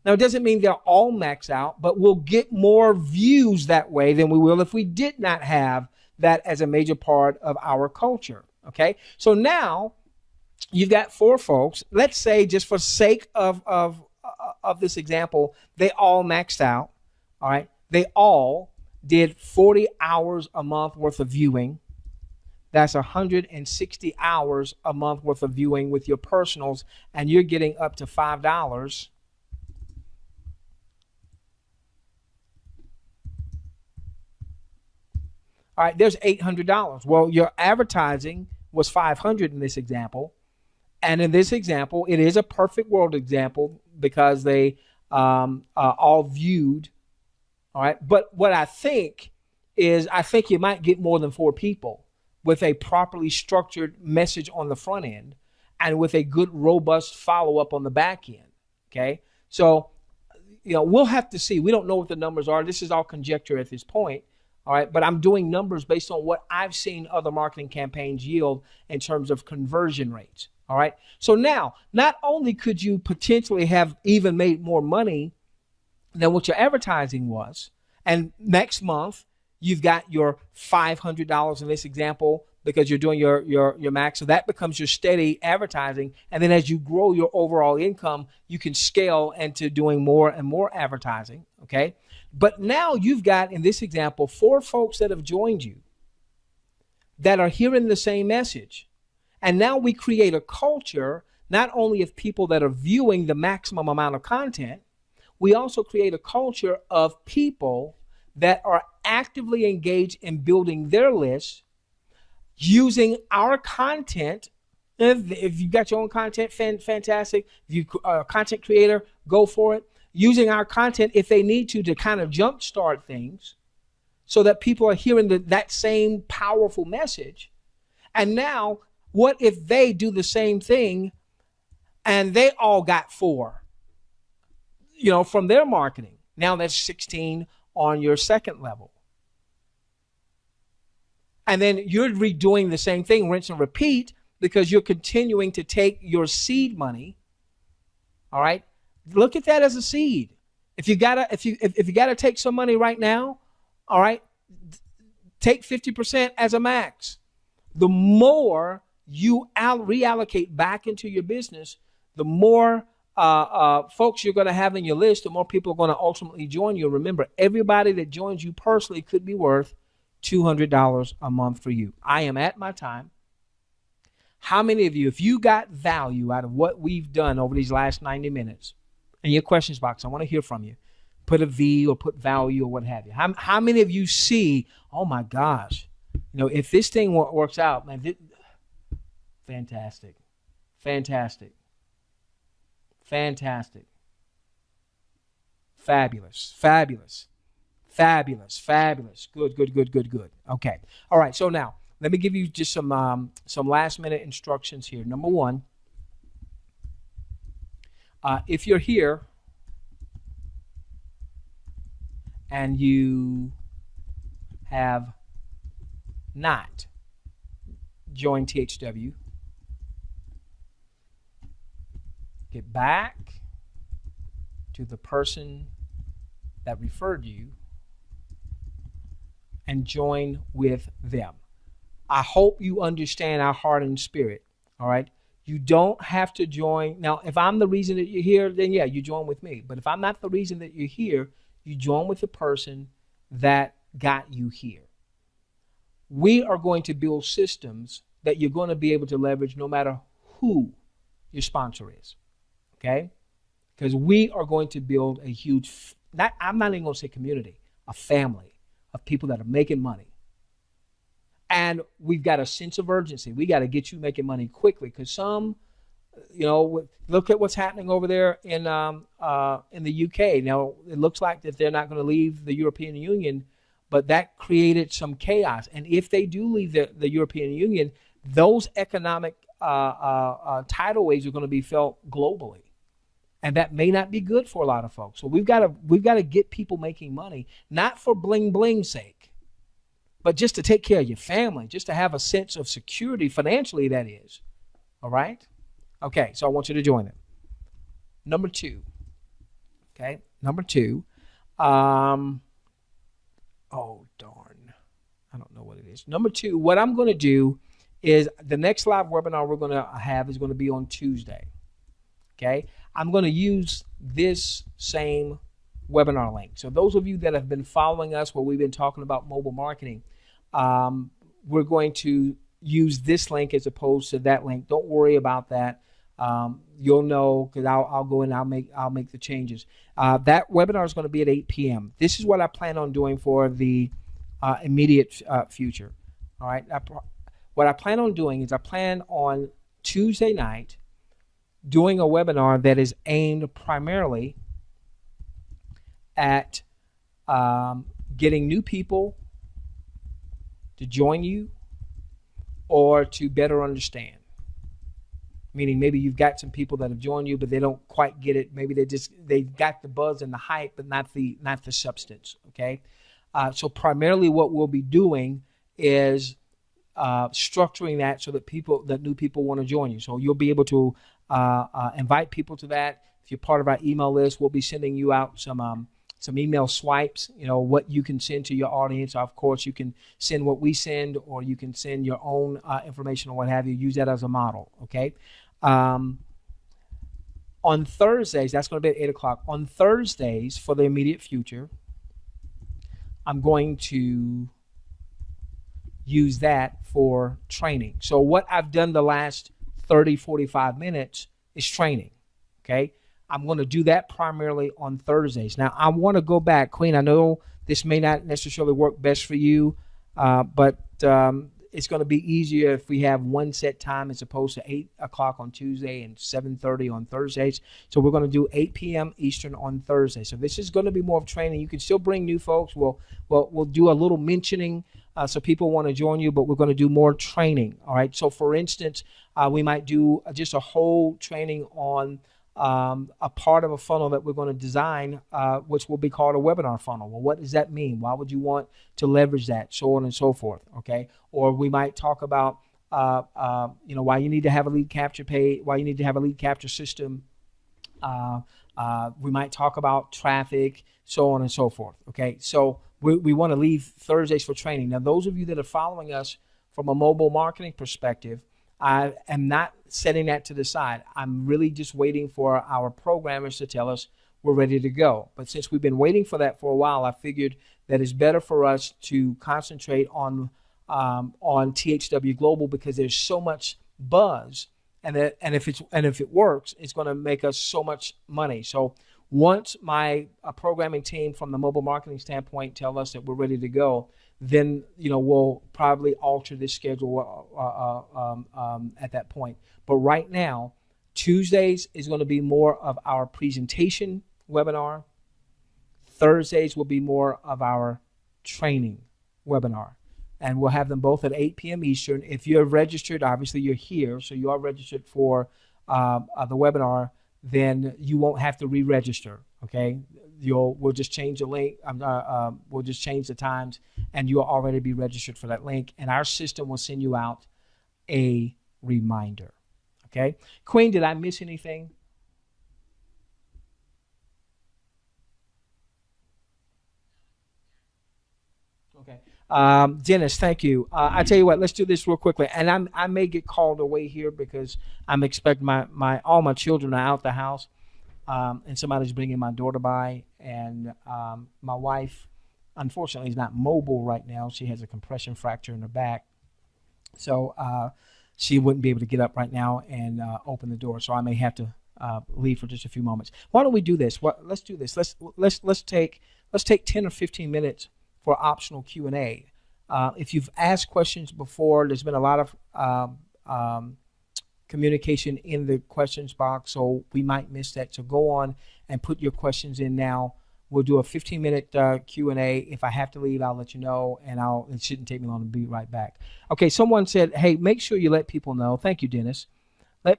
Now, it doesn't mean they'll all max out, but we'll get more views that way than we will if we did not have that as a major part of our culture. Okay, so now you've got 4 folks. Let's say, just for sake of this example, they all maxed out. All right, they all did 40 hours a month worth of viewing. That's 160 hours a month worth of viewing with your personals, and you're getting up to $5. All right, there's $800. Well, your advertising was $500 in this example. And in this example, it is a perfect world example because they all viewed. All right, but what I think is, I think you might get more than 4 people with a properly structured message on the front end and with a good, robust follow-up on the back end. Okay, so we'll have to see. We don't know what the numbers are. This is all conjecture at this point. All right, but I'm doing numbers based on what I've seen other marketing campaigns yield in terms of conversion rates. All right, so now not only could you potentially have even made more money than what your advertising was, and next month you've got your $500 in this example because you're doing your max, so that becomes your steady advertising, and then as you grow your overall income, you can scale into doing more and more advertising. Okay, but now you've got, in this example, 4 folks that have joined you that are hearing the same message. And now we create a culture not only of people that are viewing the maximum amount of content, we also create a culture of people that are actively engaged in building their list using our content. If you've got your own content, fantastic. If you're a content creator, go for it. Using our content if they need to kind of jumpstart things so that people are hearing that same powerful message. And now, what if they do the same thing and they all got 4, from their marketing? Now that's 16 on your second level. And then you're redoing the same thing, rinse and repeat, because you're continuing to take your seed money. All right. Look at that as a seed. If you gotta take some money right now, all right, take 50% as a max. The more you reallocate back into your business, the more folks you're going to have in your list, the more people are going to ultimately join you. Remember, everybody that joins you personally could be worth $200 a month for you. I am at my time. How many of you, if you got value out of what we've done over these last 90 minutes, in your questions box, I want to hear from you. Put a V or put value or what have you. How many of you see, oh my gosh, if this thing works out, man, fantastic, fantastic, fantastic, fabulous, fabulous, fabulous, fabulous, good, good, good, good, good. Okay, all right. So now let me give you just some last minute instructions here. Number 1. If you're here and you have not joined THW, get back to the person that referred you and join with them. I hope you understand our heart and spirit, all right? You don't have to join. Now, if I'm the reason that you're here, then yeah, you join with me. But if I'm not the reason that you're here, you join with the person that got you here. We are going to build systems that you're going to be able to leverage no matter who your sponsor is, okay? Because we are going to build a huge, I'm not even going to say community, a family of people that are making money. And we've got a sense of urgency. We got to get you making money quickly because some look at what's happening over there in the UK. Now, it looks like that they're not going to leave the European Union, but that created some chaos. And if they do leave the European Union, those economic tidal waves are going to be felt globally. And that may not be good for a lot of folks. So we've got to get people making money, not for bling bling's sake, but just to take care of your family, just to have a sense of security financially, that is. All right? Okay, so I want you to join it. Number 2. Okay, number 2. Oh, darn. I don't know what it is. Number 2, what I'm going to do is the next live webinar we're going to have is going to be on Tuesday. Okay, I'm going to use this same webinar link. So those of you that have been following us where we've been talking about mobile marketing, we're going to use this link as opposed to that link. Don't worry about that. You'll know because I'll go in and I'll make the changes. That webinar is going to be at 8 p.m. This is what I plan on doing for the immediate future. All right. What I plan on doing is I plan on Tuesday night doing a webinar that is aimed primarily at getting new people to join you or to better understand. Meaning maybe you've got some people that have joined you, but they don't quite get it. Maybe they got the buzz and the hype, but not the substance. Okay, so primarily what we'll be doing is structuring that so that new people want to join you. So you'll be able to invite people to that. If you're part of our email list, we'll be sending you out some email swipes, what you can send to your audience. Of course, you can send what we send, or you can send your own information or what have you. Use that as a model, okay? On Thursdays, that's going to be at 8 o'clock. On Thursdays, for the immediate future, I'm going to use that for training. So what I've done the last 30, 45 minutes is training, okay? I'm going to do that primarily on Thursdays. Now, I want to go back. Queen, I know this may not necessarily work best for you, but it's going to be easier if we have one set time as opposed to 8 o'clock on Tuesday and 7:30 on Thursdays. So we're going to do 8 p.m. Eastern on Thursday. So this is going to be more of training. You can still bring new folks. We'll do a little mentioning so people want to join you, but we're going to do more training, all right? So, for instance, we might do just a whole training on a part of a funnel that we're going to design, which will be called a webinar funnel. Well, what does that mean? Why would you want to leverage that? So on and so forth, okay? Or we might talk about, why you need to have a lead capture page, why you need to have a lead capture system. We might talk about traffic, so on and so forth, okay? So we want to leave Thursdays for training. Now, those of you that are following us from a mobile marketing perspective, I am not setting that to the side. I'm really just waiting for our programmers to tell us we're ready to go. But since we've been waiting for that for a while, I figured that it's better for us to concentrate on THWGlobal because there's so much buzz, and if it works, it's going to make us so much money. So once my programming team from the mobile marketing standpoint tell us that we're ready to go, then we'll probably alter this schedule at that point. But right now, Tuesdays is going to be more of our presentation webinar. Thursdays will be more of our training webinar. And we'll have them both at 8 p.m. Eastern. If you're registered, obviously you're here, so you are registered for the webinar, then you won't have to re-register, okay? We'll just change the link. We'll just change the times, and you'll already be registered for that link. And our system will send you out a reminder. Okay, Queen, did I miss anything? Okay, Dennis, thank you. I tell you what, let's do this real quickly, and I may get called away here because I'm expecting all my children are out the house. And somebody's bringing my daughter by, and my wife, unfortunately, is not mobile right now. She has a compression fracture in her back, so she wouldn't be able to get up right now and open the door. So I may have to leave for just a few moments. Why don't we do this? Let's do this. Let's take 10 or 15 minutes for optional Q&A. If you've asked questions before, there's been a lot of communication in the questions box, so we might miss that. So go on and put your questions in now. We'll do a 15-minute Q&A. If I have to leave, I'll let you know, and it shouldn't take me long to be right back. Okay, someone said, hey, make sure you let people know. Thank you, Dennis.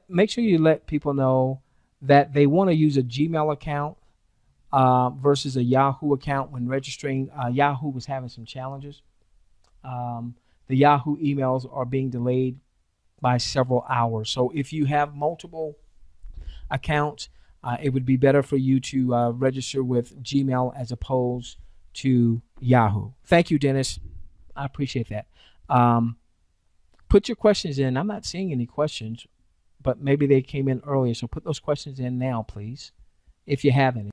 Make sure you let people know that they want to use a Gmail account versus a Yahoo account when registering. Yahoo was having some challenges. The Yahoo emails are being delayed by several hours. So if you have multiple accounts, it would be better for you to register with Gmail as opposed to Yahoo. Thank you, Dennis. I appreciate that. Put your questions in. I'm not seeing any questions, but maybe they came in earlier. So put those questions in now, please, if you have any.